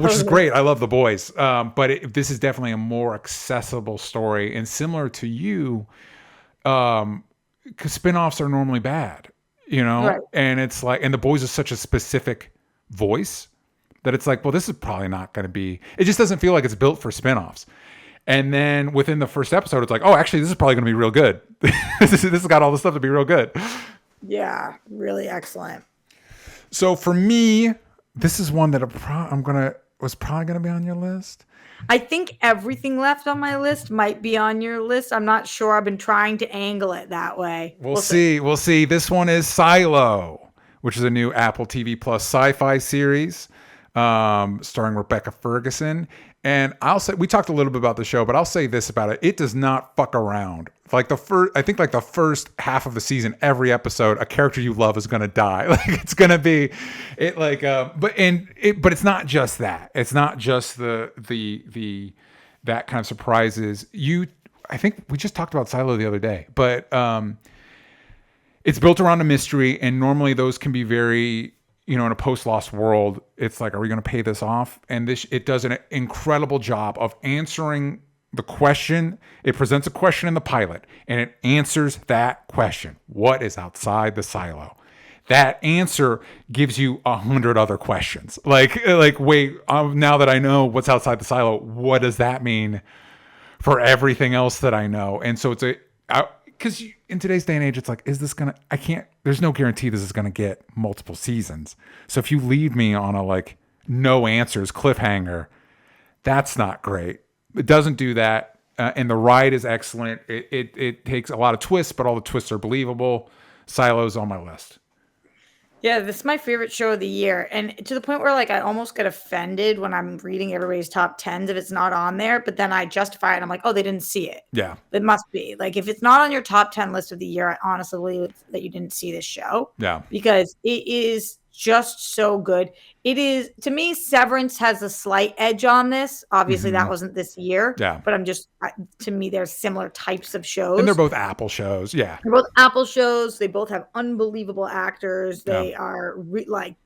Speaker 1: which is great. I love the boys. But this is definitely a more accessible story, and similar to you, because spinoffs are normally bad,
Speaker 2: Right.
Speaker 1: and it's like, and the boys is such a specific voice that it's like, well, this is probably not going to be, it just doesn't feel like it's built for spinoffs. And then within the first episode, it's like, oh, actually, this is probably going to be real good. This has got all the stuff to be real good.
Speaker 2: Yeah, really excellent.
Speaker 1: So for me, this is one that was probably going to be on your list.
Speaker 2: I think everything left on my list might be on your list. I'm not sure. I've been trying to angle it that way.
Speaker 1: We'll see. We'll see. This one is Silo, which is a new Apple TV Plus sci-fi series, starring Rebecca Ferguson. And I'll say, we talked a little bit about the show, but I'll say this about it: it does not fuck around. Like I think like the first half of the season, every episode, a character you love is gonna die. Like, it's gonna be, it like, but it's not just that. It's not just the that kind of surprises you. I think we just talked about Silo the other day, but it's built around a mystery, and normally those can be very, in a post-Lost world, it's like, are we going to pay this off? And it does an incredible job of answering the question. It presents a question in the pilot, and it answers that question. What is outside the silo? That answer gives you 100 other questions. Like wait, now that I know what's outside the silo, what does that mean for everything else that I know? And so because in today's day and age, it's like, there's no guarantee this is going to get multiple seasons. So if you leave me on a like no answers cliffhanger, that's not great. It doesn't do that. And the ride is excellent. It takes a lot of twists, but all the twists are believable. Silo's on my list.
Speaker 2: Yeah, this is my favorite show of the year. And to the point where like I almost get offended when I'm reading everybody's top tens if it's not on there, but then I justify it. I'm like, oh, they didn't see it.
Speaker 1: Yeah.
Speaker 2: It must be. Like, if it's not on your top 10 list of the year, I honestly believe that you didn't see this show.
Speaker 1: Yeah.
Speaker 2: Because it is just so good. It is, to me, Severance has a slight edge on this. Obviously, that wasn't this year.
Speaker 1: Yeah.
Speaker 2: But to me, they're similar types of shows.
Speaker 1: And they're both Apple shows. Yeah.
Speaker 2: They're both Apple shows. They both have unbelievable actors. They are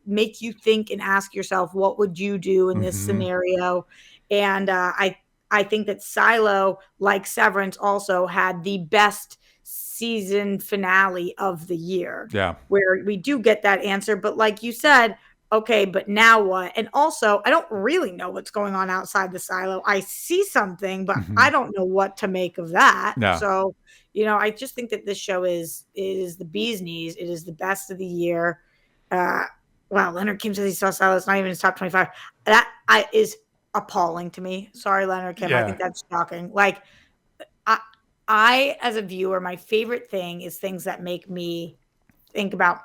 Speaker 2: make you think and ask yourself, what would you do in this scenario? And I think that Silo, like Severance, also had the best season finale of the year.
Speaker 1: Yeah.
Speaker 2: Where we do get that answer. But like you said, okay, but now what? And also, I don't really know what's going on outside the silo. I see something, but I don't know what to make of that.
Speaker 1: Yeah.
Speaker 2: So, I just think that this show is the bee's knees. It is the best of the year. Wow, Leonard Kim says he saw Silo. It's not even his top 25. That is appalling to me. Sorry, Leonard Kim.
Speaker 1: Yeah.
Speaker 2: I think that's shocking. Like, I, as a viewer, my favorite thing is things that make me think about,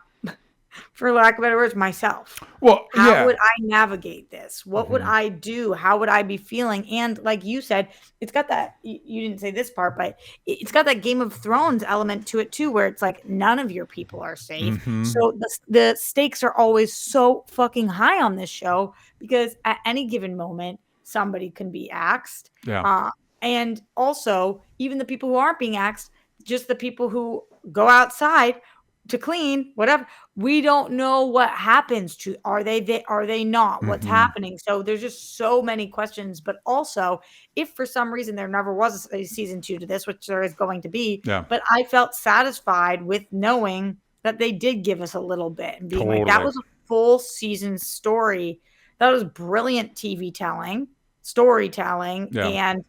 Speaker 2: for lack of better words, myself.
Speaker 1: Well,
Speaker 2: how would I navigate this? What would I do? How would I be feeling? And like you said, it's got that, you didn't say this part, but it's got that Game of Thrones element to it too, where it's like none of your people are safe. So the stakes are always so fucking high on this show, because at any given moment, somebody can be axed.
Speaker 1: Yeah.
Speaker 2: And also, even the people who aren't being axed, just the people who go outside to clean, whatever, we don't know what happens to, are they not, what's happening? So there's just so many questions. But also, if for some reason there never was a season 2 to this, which there is going to be, but I felt satisfied with knowing that they did give us a little bit and being like, that
Speaker 1: Totally.
Speaker 2: was a full season story. That was brilliant TV telling, storytelling,
Speaker 1: Yeah.
Speaker 2: and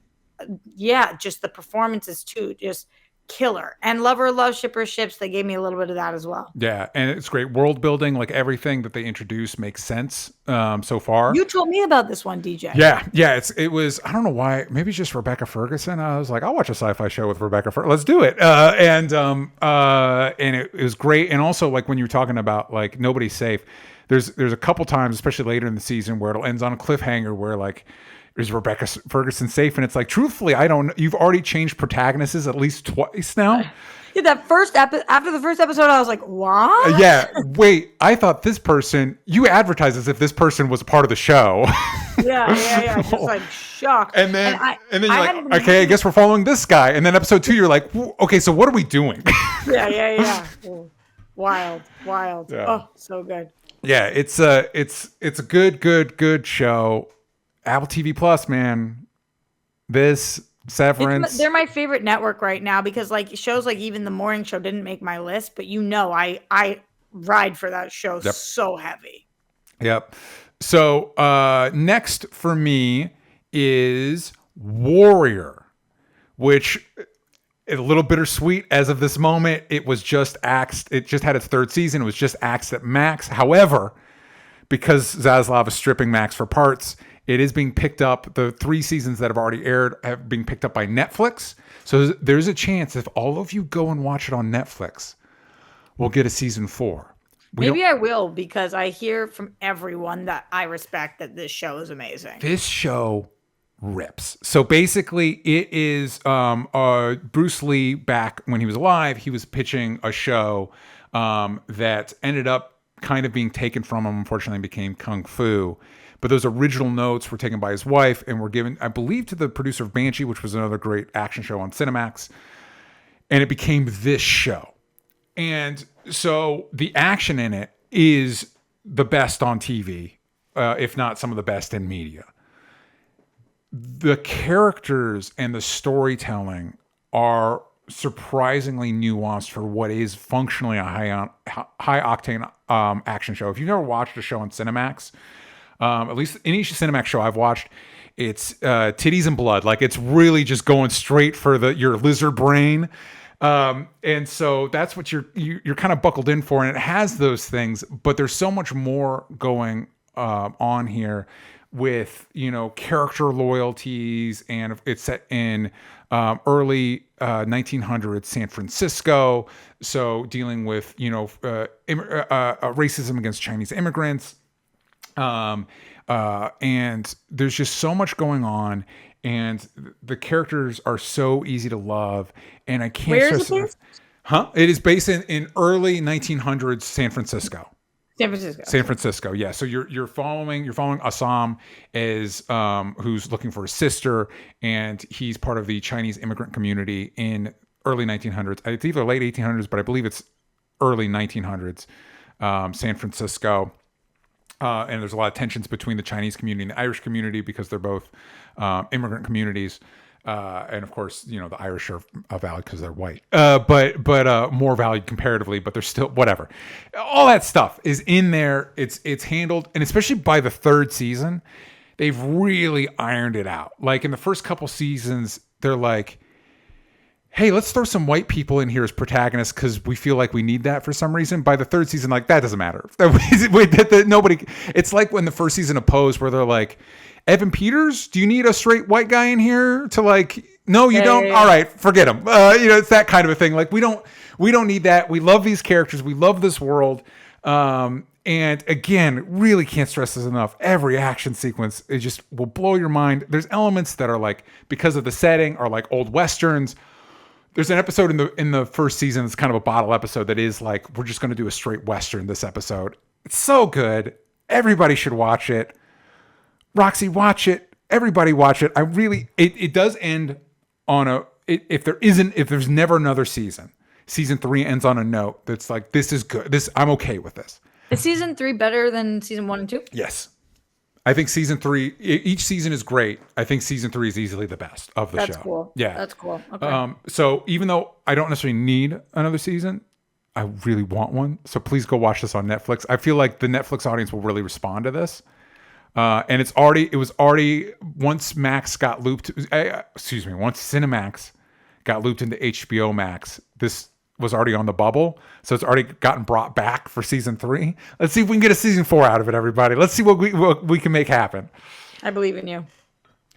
Speaker 2: yeah, just the performances too, just killer. And lover, love, shipper, ships, they gave me a little bit of that as well.
Speaker 1: Yeah, and it's great world building. Like everything that they introduce makes sense so far.
Speaker 2: You told me about this one, DJ.
Speaker 1: Yeah. It was. I don't know why. Maybe it's just Rebecca Ferguson. I was like, I'll watch a sci-fi show with Rebecca Ferguson. Let's do it. And it was great. And also, like when you were talking about like nobody's safe, there's a couple times, especially later in the season, where it ends on a cliffhanger where like. Is Rebecca Ferguson safe? And it's like, truthfully, I don't know. You've already changed protagonists at least twice now.
Speaker 2: Yeah, that first after the first episode, I was like, what?
Speaker 1: Yeah. Wait, I thought this person, you advertised as if this person was a part of the show.
Speaker 2: Yeah. Just like shocked.
Speaker 1: And then you're like, okay, I guess we're following this guy. And then episode 2, you're like, okay, so what are we doing?
Speaker 2: Yeah. Wild.
Speaker 1: Yeah.
Speaker 2: Oh, so good.
Speaker 1: Yeah, it's a good show. Apple TV Plus, man. This Severance.
Speaker 2: They're my favorite network right now because like shows like even the morning show didn't make my list, but I ride for that show so heavy.
Speaker 1: Yep. So next for me is Warrior, which is a little bittersweet as of this moment. It was just axed. It just had its 3rd season. It was just axed at Max. However, because Zaslav is stripping Max for parts, it is being picked up. The 3 seasons that have already aired have been picked up by Netflix. So there's a chance if all of you go and watch it on Netflix, we'll get a season 4.
Speaker 2: Maybe I will because I hear from everyone that I respect that this show is amazing.
Speaker 1: This show rips. So basically it is Bruce Lee back when he was alive. He was pitching a show that ended up kind of being taken from him, unfortunately became Kung Fu. But those original notes were taken by his wife and were given, I believe, to the producer of Banshee, which was another great action show on Cinemax. And it became this show. And so the action in it is the best on TV, if not some of the best in media. The characters and the storytelling are surprisingly nuanced for what is functionally a high octane action show. If you've never watched a show on Cinemax, at least any Cinemax show I've watched, it's titties and blood. Like it's really just going straight for your lizard brain. And so that's what you're kind of buckled in for. And it has those things, but there's so much more going on here with, character loyalties. And it's set in early 1900s San Francisco. So dealing with, racism against Chinese immigrants. And there's just so much going on, and the characters are so easy to love. And I can't.
Speaker 2: Where is it based?
Speaker 1: It is based in early 1900s San Francisco. San Francisco, yeah. So you're following Assam as who's looking for his sister, and he's part of the Chinese immigrant community in early 1900s. It's either late 1800s, but I believe it's early 1900s, San Francisco. And there's a lot of tensions between the Chinese community and the Irish community because they're both immigrant communities. And of course, the Irish are valued because they're white, but more valued comparatively, but they're still whatever. All that stuff is in there. It's handled, and especially by the 3rd season, they've really ironed it out. Like in the first couple seasons, they're like, hey, let's throw some white people in here as protagonists because we feel like we need that for some reason. By the 3rd season, like that doesn't matter. Nobody. It's like when the first season of Pose, where they're like, Evan Peters, do you need a straight white guy in here to like? No, you don't. All right, forget him. It's that kind of a thing. Like we don't need that. We love these characters. We love this world. And again, really can't stress this enough. Every action sequence, it just will blow your mind. There's elements that are like, because of the setting, are like old Westerns. There's an episode in the first season that's kind of a bottle episode that is like, we're just going to do a straight Western this episode. It's so good. Everybody should watch it. Roxy, watch it. Everybody watch it. It does end on if there's never another season. Season 3 ends on a note that's like, this is good. I'm okay with this.
Speaker 2: Is season 3 better than season 1 and 2?
Speaker 1: Yes. I think season 3, each season is great. I think season 3 is easily the best of the show.
Speaker 2: That's cool.
Speaker 1: Yeah.
Speaker 2: That's cool. Okay.
Speaker 1: So even though I don't necessarily need another season, I really want one. So please go watch this on Netflix. I feel like the Netflix audience will really respond to this. And it was already, once Max got looped, once Cinemax got looped into HBO Max, this was already on the bubble. So it's already gotten brought back for season 3. Let's see if we can get a season 4 out of it, everybody. Let's see what we can make happen.
Speaker 2: I believe in you.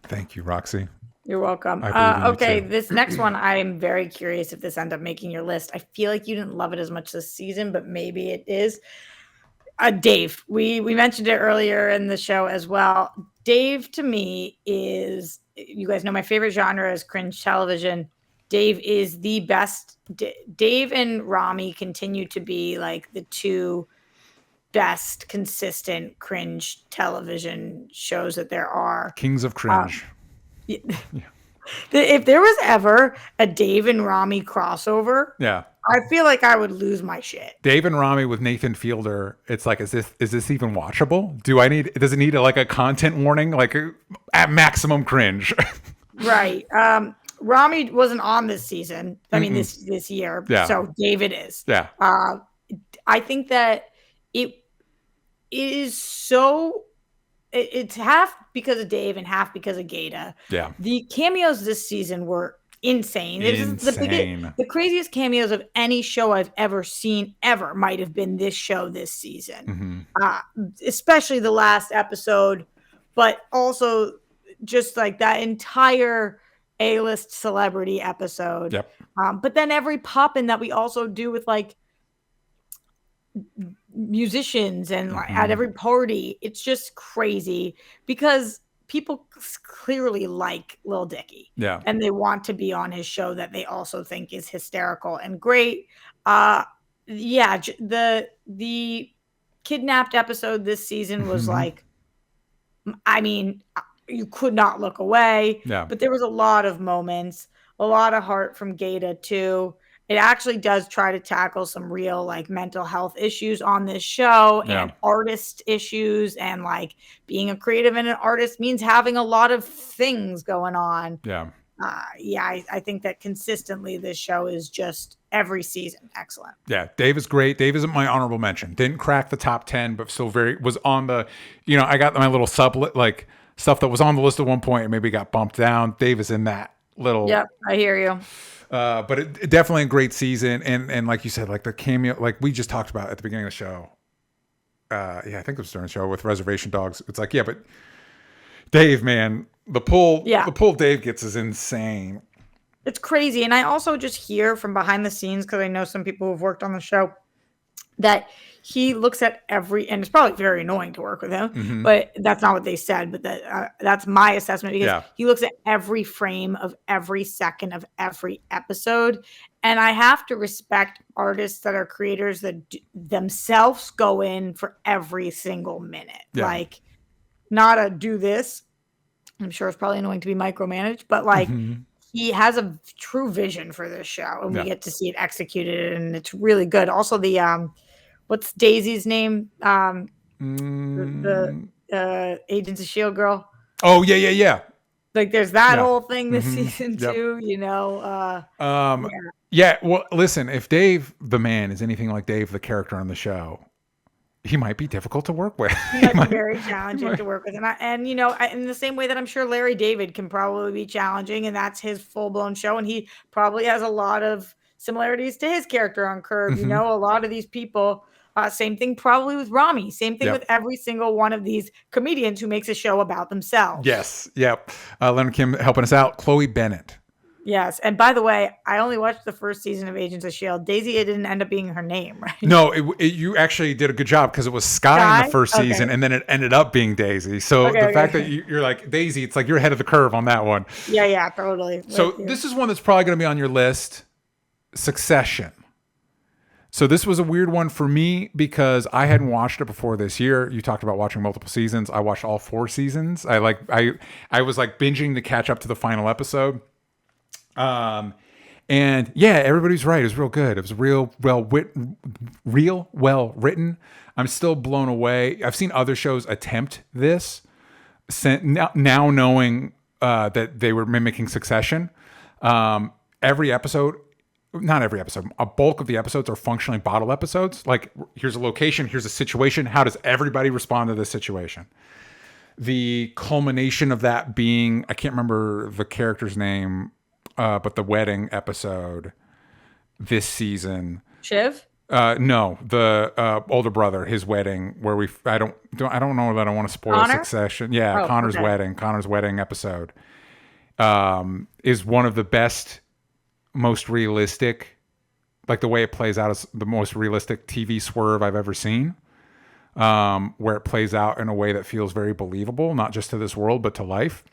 Speaker 1: Thank you, Roxy.
Speaker 2: You're welcome.
Speaker 1: I believe in you
Speaker 2: Okay,
Speaker 1: too.
Speaker 2: this next one, I'm very curious if this ends up making your list. I feel like you didn't love it as much this season, but maybe it is. Dave, we mentioned it earlier in the show as well. Dave, to me, is, you guys know my favorite genre is cringe television. Dave is the best. Dave and Rami continue to be like the two best consistent cringe television shows that there are.
Speaker 1: Kings of cringe.
Speaker 2: If there was ever a Dave and Rami crossover,
Speaker 1: Yeah.
Speaker 2: I feel like I would lose my shit.
Speaker 1: Dave and Rami with Nathan Fielder. It's like, is this even watchable? Does it need a content warning? Like at maximum cringe.
Speaker 2: Right. Rami wasn't on this season. I mean, this year.
Speaker 1: Yeah.
Speaker 2: So David is.
Speaker 1: Yeah.
Speaker 2: I think that it is so. It's half because of Dave and half because of Gata.
Speaker 1: Yeah.
Speaker 2: The cameos this season were insane. This is the craziest cameos of any show I've ever seen ever might have been this show this season. Especially the last episode, but also just like that entire A-list celebrity episode.
Speaker 1: Yep.
Speaker 2: But then every pop-in that we also do with like musicians and like, at every party, it's just crazy because people clearly like Lil Dicky.
Speaker 1: Yeah.
Speaker 2: And they want to be on his show that they also think is hysterical and great. The kidnapped episode this season was like, I mean, you could not look away.
Speaker 1: Yeah.
Speaker 2: But there was a lot of moments, a lot of heart from Gata too. It actually does try to tackle some real like mental health issues on this show and artist issues, and like being a creative and an artist means having a lot of things going on.
Speaker 1: Yeah.
Speaker 2: I think that consistently this show is just every season excellent.
Speaker 1: Yeah, Dave is great. Dave isn't my honorable mention. Didn't crack the top 10, but still was on the, I got my little like stuff that was on the list at one point and maybe got bumped down. Dave is in that little.
Speaker 2: Yep, I hear you.
Speaker 1: But it definitely a great season. And like you said, like the cameo, like we just talked about at the beginning of the show. I think it was during the show with Reservation Dogs. It's like, yeah, but Dave, man, the pull Dave gets is insane.
Speaker 2: It's crazy. And I also just hear from behind the scenes, because I know some people who've worked on the show, that he looks at every, and it's probably very annoying to work with him, but that's not what they said, but that's my assessment, because he looks at every frame of every second of every episode. And I have to respect artists that are creators that themselves go in for every single minute. Like, not a do this. I'm sure it's probably annoying to be micromanaged, but like he has a true vision for this show, and we get to see it executed, and it's really good. Also, the what's Daisy's name? The Agents of S.H.I.E.L.D. girl.
Speaker 1: Oh yeah.
Speaker 2: Like there's that whole thing this season too.
Speaker 1: Well, listen, if Dave the man is anything like Dave the character on the show, he might be difficult to work with.
Speaker 2: He might be very challenging to work with. And in the same way that I'm sure Larry David can probably be challenging, and that's his full-blown show, and he probably has a lot of similarities to his character on Curb. A lot of these people, same thing probably with Rami, same thing with every single one of these comedians who makes a show about themselves.
Speaker 1: Yes. Yep. Leonard Kim helping us out. Chloe Bennett.
Speaker 2: Yes. And by the way, I only watched the first season of Agents of S.H.I.E.L.D. Daisy, it didn't end up being her name, right?
Speaker 1: No, you actually did a good job, because it was Sky in the first season, and then it ended up being Daisy. So the fact that you're like Daisy, it's like you're ahead of the curve on that one.
Speaker 2: Yeah, totally.
Speaker 1: So this is one that's probably going to be on your list, Succession. So this was a weird one for me because I hadn't watched it before this year. You talked about watching multiple seasons. I watched all 4 seasons. I was like binging to catch up to the final episode. And yeah, everybody's right. It was real good. It was real well written. I'm still blown away. I've seen other shows attempt this now knowing that they were mimicking Succession. Every episode not every episode, a bulk of the episodes are functionally bottle episodes. Like, here's a location, here's a situation. How does everybody respond to this situation? The culmination of that being, I can't remember the character's name, but the wedding episode this season.
Speaker 2: Shiv?
Speaker 1: No, the older brother, his wedding, where I don't know that I want to spoil
Speaker 2: Connor?
Speaker 1: Succession. Yeah,
Speaker 2: Oh,
Speaker 1: Connor's
Speaker 2: okay.
Speaker 1: wedding episode, is one of the best, most realistic, like the way it plays out is the most realistic TV swerve I've ever seen. Where it plays out in a way that feels very believable, not just to this world, but to life.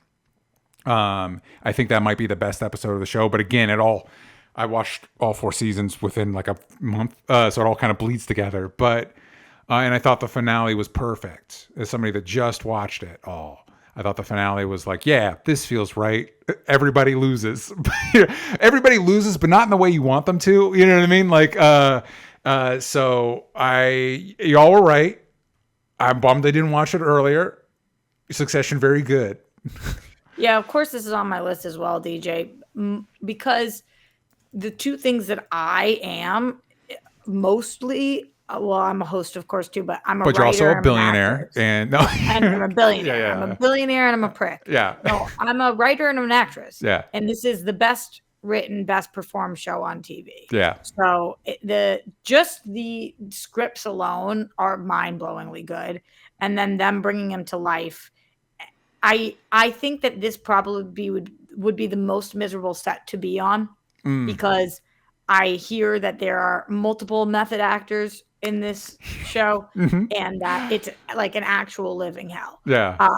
Speaker 1: I think that might be the best episode of the show. But again, I watched all 4 seasons within like a month. So it all kind of bleeds together. But, and I thought the finale was perfect. As somebody that just watched it all, I thought the finale was like, yeah, this feels right. Everybody loses. Everybody loses, but not in the way you want them to. You know what I mean? Like, so y'all were right. I'm bummed they didn't watch it earlier. Succession, very good.
Speaker 2: Yeah, of course, this is on my list as well, DJ, because the two things that I am mostly, well, I'm a host, of course, too, but I'm a
Speaker 1: But
Speaker 2: writer.
Speaker 1: you're also a
Speaker 2: I'm an
Speaker 1: billionaire,
Speaker 2: actress,
Speaker 1: and no,
Speaker 2: and I'm a billionaire.
Speaker 1: Yeah.
Speaker 2: I'm a billionaire and I'm a prick.
Speaker 1: Yeah.
Speaker 2: No, I'm a writer and I'm an actress.
Speaker 1: Yeah.
Speaker 2: And this is the best written, best performed show on TV.
Speaker 1: Yeah.
Speaker 2: So just the scripts alone are mind-blowingly good, and then them bringing them to life. I think that this probably would be the most miserable set to be on, because I hear that there are multiple method actors in this show, and that it's like an actual living hell.
Speaker 1: Yeah.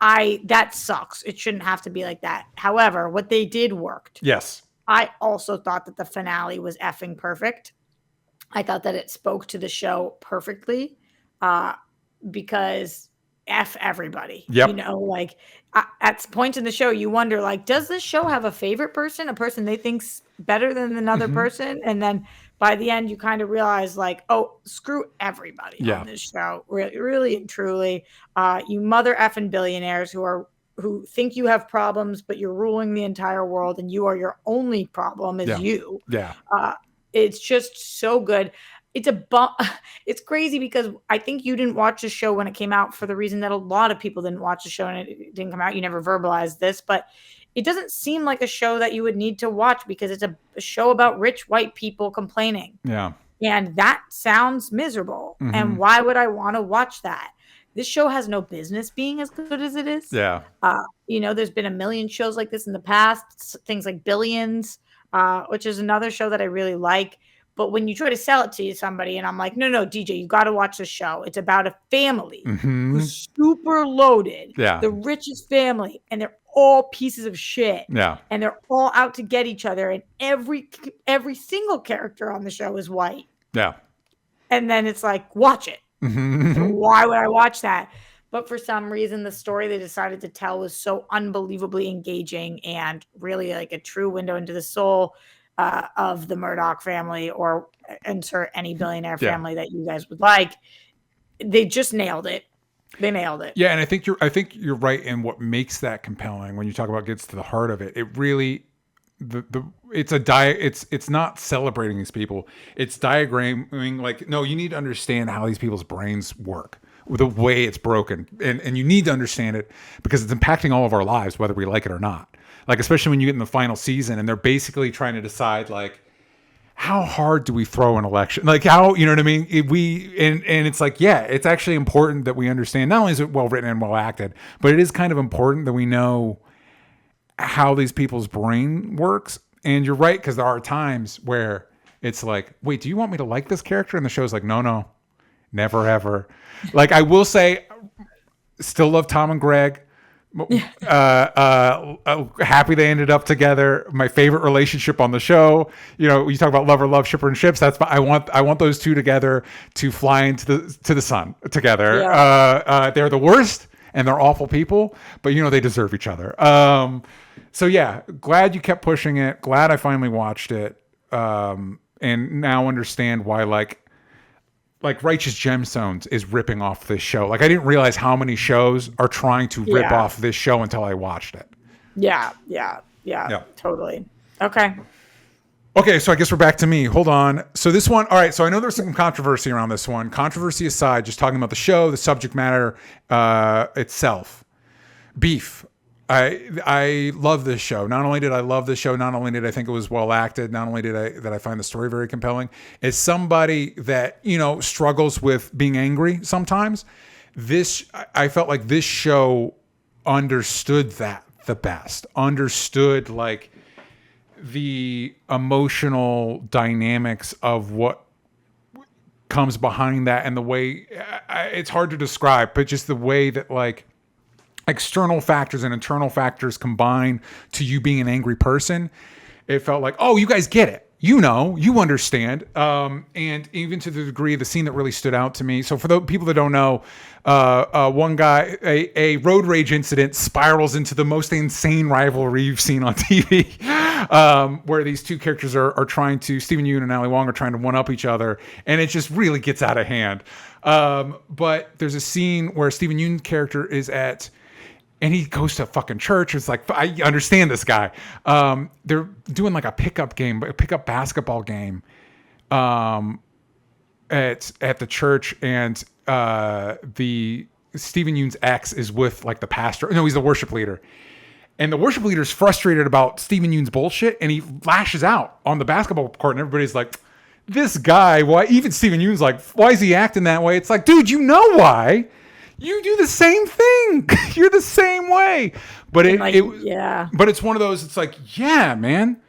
Speaker 2: That sucks. It shouldn't have to be like that. However, what they did worked.
Speaker 1: Yes.
Speaker 2: I also thought that the finale was effing perfect. I thought that it spoke to the show perfectly, because F everybody.
Speaker 1: Yep.
Speaker 2: You know, like at points in the show, you wonder, like, does this show have a favorite person, a person they think's better than another person? And then by the end, you kind of realize, like, oh, screw everybody on this show. Really, really and truly, you mother effing billionaires who think you have problems, but you're ruling the entire world, and you are your only problem is you.
Speaker 1: Yeah.
Speaker 2: It's just so good. It's crazy because I think you didn't watch the show when it came out for the reason that a lot of people didn't watch the show and it didn't come out. You never verbalized this, but it doesn't seem like a show that you would need to watch because it's a show about rich white people complaining.
Speaker 1: Yeah.
Speaker 2: And that sounds miserable. And why would I want to watch that? This show has no business being as good as it is.
Speaker 1: Yeah.
Speaker 2: There's been a million shows like this in the past, things like Billions, which is another show that I really like. But when you try to sell it to somebody and I'm like, no, DJ, you got to watch this show. It's about a family who's super loaded, the richest family, and they're all pieces of shit.
Speaker 1: Yeah.
Speaker 2: And they're all out to get each other. And every single character on the show is white.
Speaker 1: Yeah.
Speaker 2: And then it's like, watch it. Why would I watch that? But for some reason, the story they decided to tell was so unbelievably engaging and really like a true window into the soul of the Murdoch family, or insert any billionaire family that you guys would like. They just nailed it. They nailed it.
Speaker 1: Yeah, and I think you're right in what makes that compelling when you talk about gets to the heart of it. It really it's not celebrating these people. It's diagramming, like, no, you need to understand how these people's brains work, the way it's broken. And you need to understand it because it's impacting all of our lives, whether we like it or not. Like, especially when you get in the final season and they're basically trying to decide, like, how hard do we throw an election? Like, how, you know what I mean? And it's like, yeah, it's actually important that we understand, not only is it well written and well acted, but it is kind of important that we know how these people's brain works. And you're right, because there are times where it's like, wait, do you want me to like this character? And the show's like, no, never, ever. Like, I will say, still love Tom and Greg. Happy they ended up together. My favorite relationship on the show. You know, you talk about love, shipper and ships. That's I want those two together to fly into the sun together. Yeah. They're the worst and they're awful people, but you know they deserve each other. So yeah, glad you kept pushing it. Glad I finally watched it, and now understand why like Righteous Gemstones is ripping off this show. Like, I didn't realize how many shows are trying to rip off this show until I watched it.
Speaker 2: Yeah, totally. Okay.
Speaker 1: Okay, so I guess we're back to me. Hold on. So this one, all right. So I know there's some controversy around this one. Controversy aside, just talking about the show, the subject matter itself. Beef. I love this show. Not only did I love this show, not only did I think it was well acted, not only did I find the story very compelling. As somebody that struggles with being angry sometimes, I felt like this show understood that the best. Understood like the emotional dynamics of what comes behind that, and the way it's hard to describe, but just the way that like external factors and internal factors combine to you being an angry person. It felt like, oh, you guys get it. You understand. And even to the degree, the scene that really stood out to me. So for the people that don't know, one guy, a road rage incident spirals into the most insane rivalry you've seen on TV, where these two characters are trying to, Stephen Yeun and Ali Wong are trying to one up each other. And it just really gets out of hand. But there's a scene where Stephen Yeun's character is and he goes to a fucking church. It's like, I understand this guy. They're doing like a pickup basketball game at the church. And the Stephen Yeun's ex is with like the pastor. No, he's the worship leader. And the worship leader is frustrated about Stephen Yeun's bullshit. And he lashes out on the basketball court. And everybody's like, this guy, why? Even Stephen Yeun's like, why is he acting that way? It's like, dude, you know why? You do the same thing. You're the same way. But but it's one of those, it's like, yeah, man,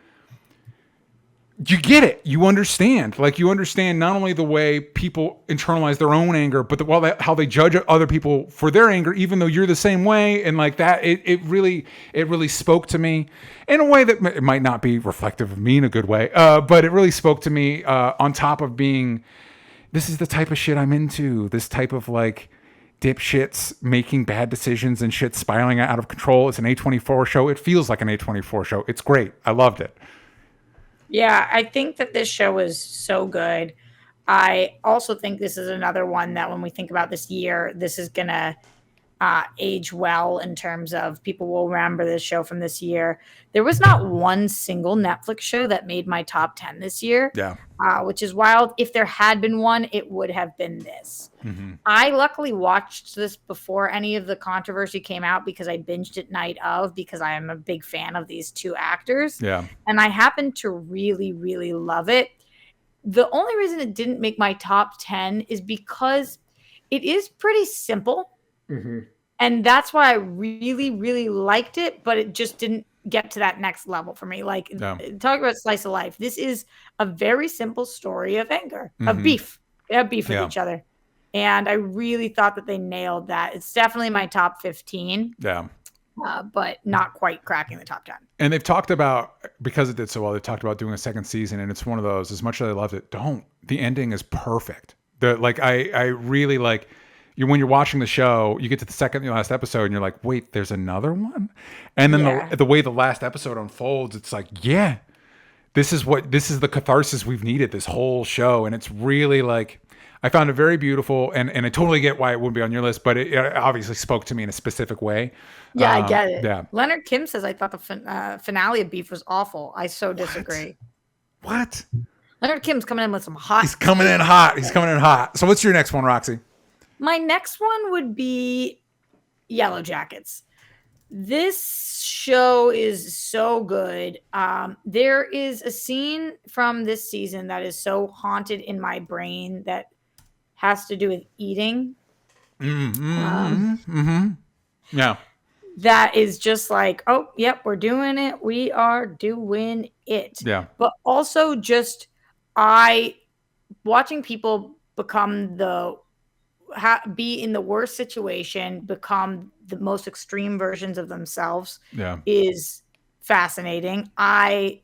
Speaker 1: you get it. You understand. Like, you understand not only the way people internalize their own anger, but how they judge other people for their anger, even though you're the same way. And like that, it really spoke to me in a way that it might not be reflective of me in a good way. But it really spoke to me on top of being, this is the type of shit I'm into. This type of like, dipshits making bad decisions and shit spiraling out of control. It's an A24 show. It feels like an A24 show. It's great. I loved it.
Speaker 2: Yeah, I think that this show was so good. I also think this is another one that when we think about this year, this is going to age well in terms of people will remember this show from this year. There was not one single Netflix show that made my top 10 this year.
Speaker 1: Yeah.
Speaker 2: Which is wild. If there had been one, it would have been this. Mm-hmm. I luckily watched this before any of the controversy came out because I binged it night of, because I am a big fan of these two actors.
Speaker 1: Yeah.
Speaker 2: And I happen to really, really love it. The only reason it didn't make my top 10 is because it is pretty simple. Mm-hmm. And that's why I really, really liked it, but it just didn't get to that next level for me. Like, talk about slice of life. This is a very simple story of anger, of beef. They have beef with each other. And I really thought that they nailed that. It's definitely my top 15.
Speaker 1: Yeah.
Speaker 2: But not quite cracking the top 10.
Speaker 1: And they've talked about, because it did so well, they've talked about doing a second season. And it's one of those, as much as I loved it, the ending is perfect. I really like, when you're watching the show, you get to the second to last episode and you're like, wait, there's another one? And then the way the last episode unfolds, it's like, yeah, this is the catharsis we've needed this whole show. And it's really like, I found it very beautiful, and I totally get why it wouldn't be on your list, but it obviously spoke to me in a specific way.
Speaker 2: Yeah, I get it.
Speaker 1: Yeah.
Speaker 2: Leonard Kim says, I thought the finale of Beef was awful. I so disagree.
Speaker 1: What?
Speaker 2: Leonard Kim's coming in with some hot.
Speaker 1: He's coming in hot. So what's your next one, Roxy?
Speaker 2: My next one would be Yellow Jackets. This show is so good. There is a scene from this season that is so haunted in my brain that has to do with eating.
Speaker 1: Yeah.
Speaker 2: That is just like, oh, yep, we're doing it. We are doing it.
Speaker 1: Yeah.
Speaker 2: But also just watching people become be in the worst situation, become the most extreme versions of themselves is fascinating. I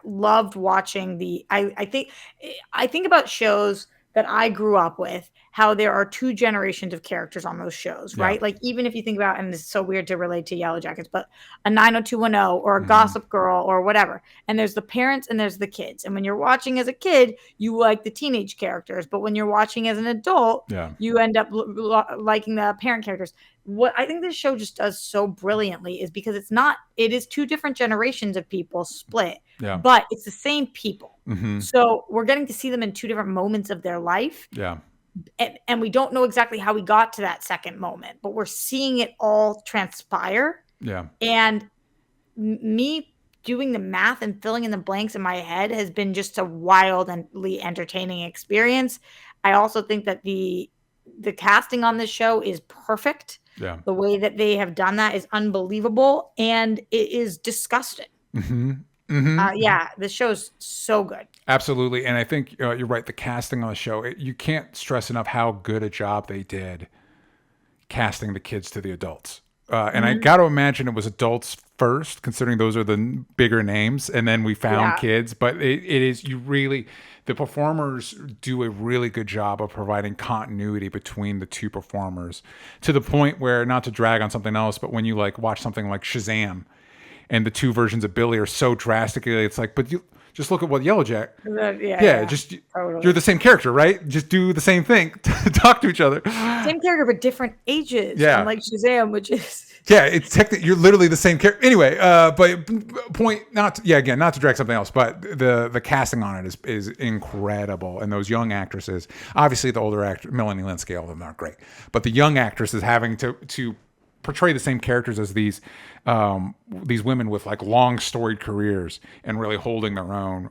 Speaker 2: loved watching I think about shows that I grew up with, how there are two generations of characters on those shows, right? Like, even if you think about, and it's so weird to relate to Yellow Jackets, but a 90210 or a Gossip Girl or whatever. And there's the parents and there's the kids. And when you're watching as a kid, you like the teenage characters. But when you're watching as an adult, you end up liking the parent characters. what I think this show just does so brilliantly is because it is two different generations of people split,
Speaker 1: Yeah.
Speaker 2: but it's the same people.
Speaker 1: Mm-hmm.
Speaker 2: So we're getting to see them in two different moments of their life.
Speaker 1: Yeah.
Speaker 2: And we don't know exactly how we got to that second moment, but we're seeing it all transpire.
Speaker 1: Yeah.
Speaker 2: And me doing the math and filling in the blanks in my head has been just a wildly entertaining experience. I also think that the casting on this show is perfect.
Speaker 1: Yeah.
Speaker 2: The way that they have done that is unbelievable, and it is disgusting.
Speaker 1: Mm-hmm. Mm-hmm.
Speaker 2: Yeah, the show's so good.
Speaker 1: Absolutely. And I think you're right. The casting on the show, you can't stress enough how good a job they did casting the kids to the adults. And I got to imagine it was adults first, considering those are the bigger names. And then we found kids. But it is, the performers do a really good job of providing continuity between the two performers, to the point where, not to drag on something else, but when you like watch something like Shazam, and the two versions of Billy are so drastically, it's like, but you just look at what Yellowjack. Just totally. You're the same character, right? Just do the same thing, talk to each other.
Speaker 2: Same character, but different ages.
Speaker 1: Yeah,
Speaker 2: unlike Shazam, which is
Speaker 1: it's technically you're literally the same character. Anyway, but point not to drag something else, but the casting on it is incredible, and those young actresses, obviously the older actor Melanie Linsky, all of them aren't great, but the young actresses having to portray the same characters as these women with like long storied careers and really holding their own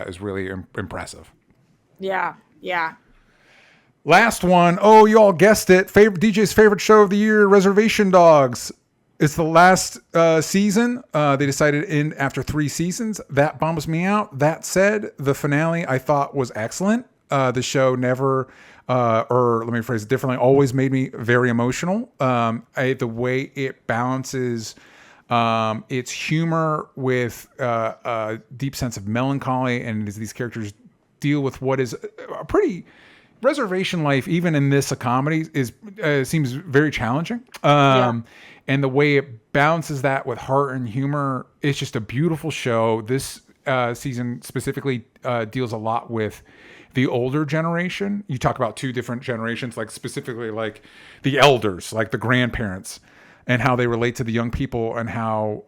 Speaker 1: is really impressive.
Speaker 2: Yeah.
Speaker 1: Last one. Oh, you all guessed it. DJ's favorite show of the year, Reservation Dogs. It's the last season. They decided to end after 3 seasons. That bums me out. That said, the finale I thought was excellent. The show never, or let me phrase it differently, always made me very emotional. The way it balances its humor with a deep sense of melancholy, and as these characters deal with what is a pretty reservation life, even in this a comedy, is seems very challenging. And the way it balances that with heart and humor, it's just a beautiful show. This season specifically deals a lot with the older generation. You talk about 2 different generations, like specifically like the elders, like the grandparents, and how they relate to the young people, and how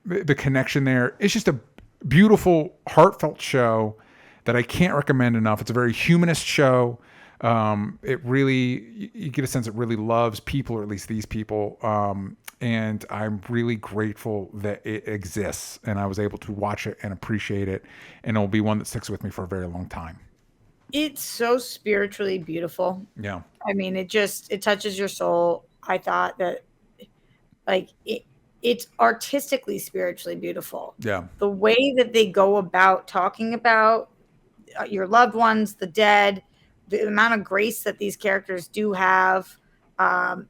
Speaker 1: the connection there. It's just a beautiful, heartfelt show that I can't recommend enough. It's a very humanist show. It really, you get a sense it really loves people, or at least these people. And I'm really grateful that it exists, and I was able to watch it and appreciate it. And it'll be one that sticks with me for a very long time.
Speaker 2: It's so spiritually beautiful.
Speaker 1: Yeah.
Speaker 2: I mean, it touches your soul. I thought that it's artistically, spiritually beautiful.
Speaker 1: Yeah.
Speaker 2: The way that they go about talking about your loved ones, the dead, the amount of grace that these characters do have. I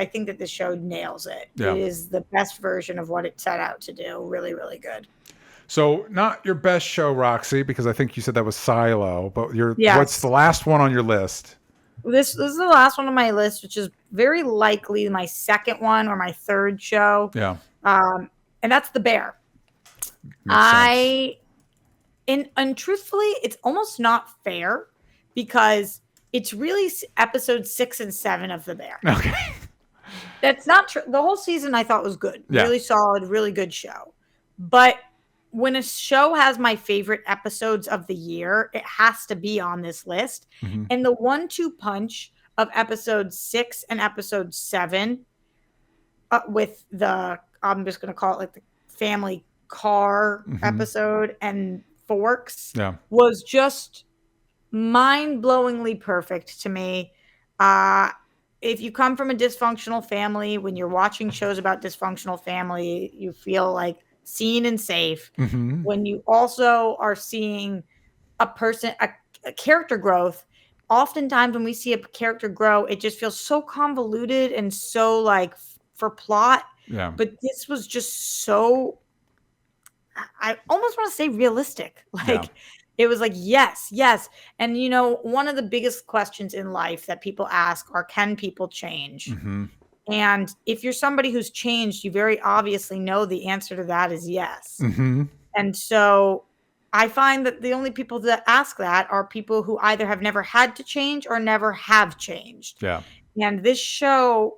Speaker 2: think that the show nails it.
Speaker 1: Yeah.
Speaker 2: It is the best version of what it set out to do. Really, really good.
Speaker 1: So not your best show, Roxy, because I think you said that was Silo, but what's the last one on your list?
Speaker 2: This is the last one on my list, which is very likely my second one or my third show.
Speaker 1: Yeah.
Speaker 2: And that's The Bear. And truthfully, it's almost not fair because it's really episode 6 and 7 of The Bear.
Speaker 1: Okay.
Speaker 2: That's not true. The whole season I thought was good.
Speaker 1: Yeah.
Speaker 2: Really solid, really good show. But when a show has my favorite episodes of the year, it has to be on this list.
Speaker 1: Mm-hmm.
Speaker 2: And the 1-2 punch of episode 6 and episode 7 with I'm just going to call it like the family car episode and Forks was just mind-blowingly perfect to me. If you come from a dysfunctional family, when you're watching shows about dysfunctional family, you feel like seen and safe.
Speaker 1: Mm-hmm.
Speaker 2: When you also are seeing a character growth, oftentimes when we see a character grow, it just feels so convoluted and so like for plot.
Speaker 1: Yeah.
Speaker 2: But this was just so, I almost want to say realistic. It was like, yes. And, one of the biggest questions in life that people ask are, can people change?
Speaker 1: Mm-hmm.
Speaker 2: And if you're somebody who's changed, you very obviously know the answer to that is yes.
Speaker 1: Mm-hmm.
Speaker 2: And so I find that the only people that ask that are people who either have never had to change or never have changed.
Speaker 1: Yeah.
Speaker 2: And this show,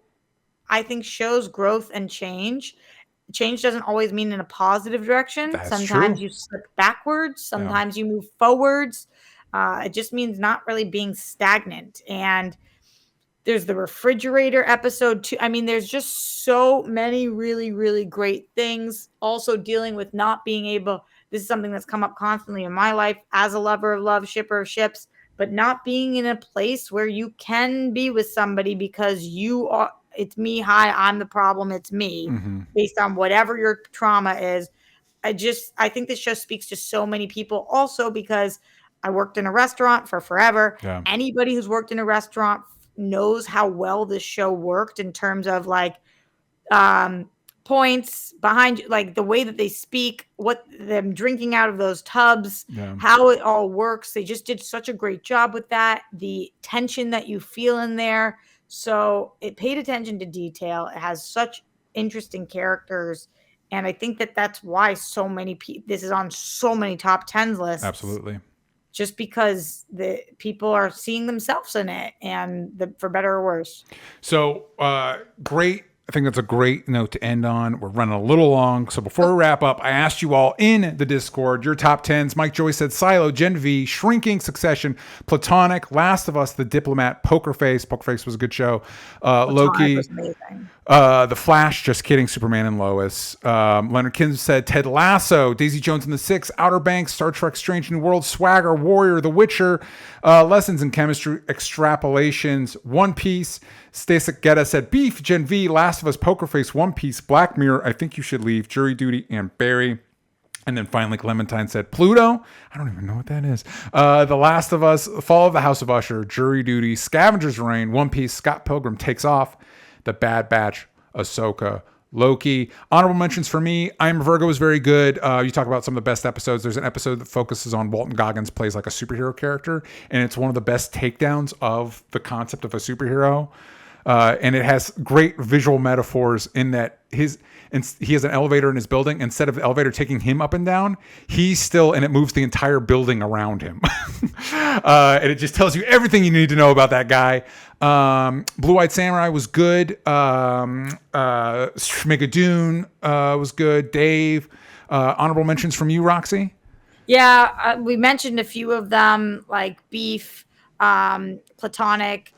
Speaker 2: I think, shows growth and change. Change doesn't always mean in a positive direction.
Speaker 1: That's
Speaker 2: Sometimes
Speaker 1: true.
Speaker 2: you slip backwards,
Speaker 1: Yeah.
Speaker 2: sometimes you move forwards. It just means not really being stagnant. And there's the refrigerator episode too. I mean, there's just so many really, really great things. Also dealing with not being able, this is something that's come up constantly in my life as a lover of love, shipper of ships, but not being in a place where you can be with somebody because you are, it's me, hi, I'm the problem, it's me,
Speaker 1: Mm-hmm.
Speaker 2: based on whatever your trauma is. I think this show speaks to so many people also because I worked in a restaurant for forever.
Speaker 1: Yeah.
Speaker 2: Anybody who's worked in a restaurant knows how well this show worked in terms of like um points behind, like the way that they speak, what them drinking out of those tubs,
Speaker 1: Yeah.
Speaker 2: how it all works. They just did such a great job with that. The tension that you feel in there. So it paid attention to detail. It has such interesting characters. And I think that that's why so many people, this is on so many top 10s lists,
Speaker 1: Absolutely.
Speaker 2: just because the people are seeing themselves in it, and for better or worse.
Speaker 1: So great. I think that's a great note to end on. We're running a little long. So before we wrap up, I asked you all in the Discord your top 10s. Mike Joyce said Silo, Gen V, Shrinking, Succession, Platonic, Last of Us, The Diplomat, Poker Face. Poker Face was a good show. Loki.
Speaker 2: Was amazing.
Speaker 1: The Flash, just kidding, Superman and Lois. Leonard Kins said Ted Lasso, Daisy Jones and the Six, Outer Banks, Star Trek Strange New World, Swagger, Warrior, The Witcher, Lessons in Chemistry, Extrapolations, One Piece. Stasik Geta said Beef, Gen V, Last of Us, Poker Face, One Piece, Black Mirror, I Think You Should Leave, Jury Duty, and Barry. And then finally, Clementine said Pluto. I don't even know what that is. The Last of Us, Fall of the House of Usher, Jury Duty, Scavenger's Reign, One Piece, Scott Pilgrim Takes Off, The Bad Batch, Ahsoka, Loki. Honorable mentions for me, I'm a Virgo is very good. You talk about some of the best episodes. There's an episode that focuses on Walton Goggins plays like a superhero character, and it's one of the best takedowns of the concept of a superhero. And it has great visual metaphors in that he has an elevator in his building. Instead of the elevator taking him up and down, he's still, and it moves the entire building around him. And it just tells you everything you need to know about that guy. Blue-Eyed Samurai was good. Schmigadoon was good. Dave, honorable mentions from you, Roxy?
Speaker 2: Yeah, we mentioned a few of them, like Beef, Platonic,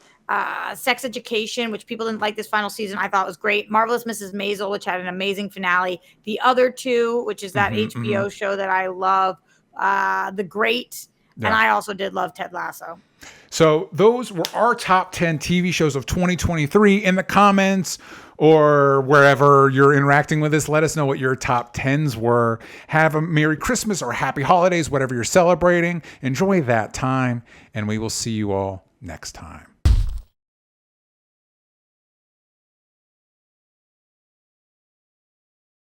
Speaker 2: Sex Education, which people didn't like this final season. I thought was great. Marvelous Mrs. Maisel, which had an amazing finale. The Other Two, which is that HBO show that I love. The Great. Yeah. And I also did love Ted Lasso.
Speaker 1: So those were our top 10 TV shows of 2023. In the comments or wherever you're interacting with us, let us know what your top 10s were. Have a Merry Christmas or Happy Holidays, whatever you're celebrating. Enjoy that time, and we will see you all next time.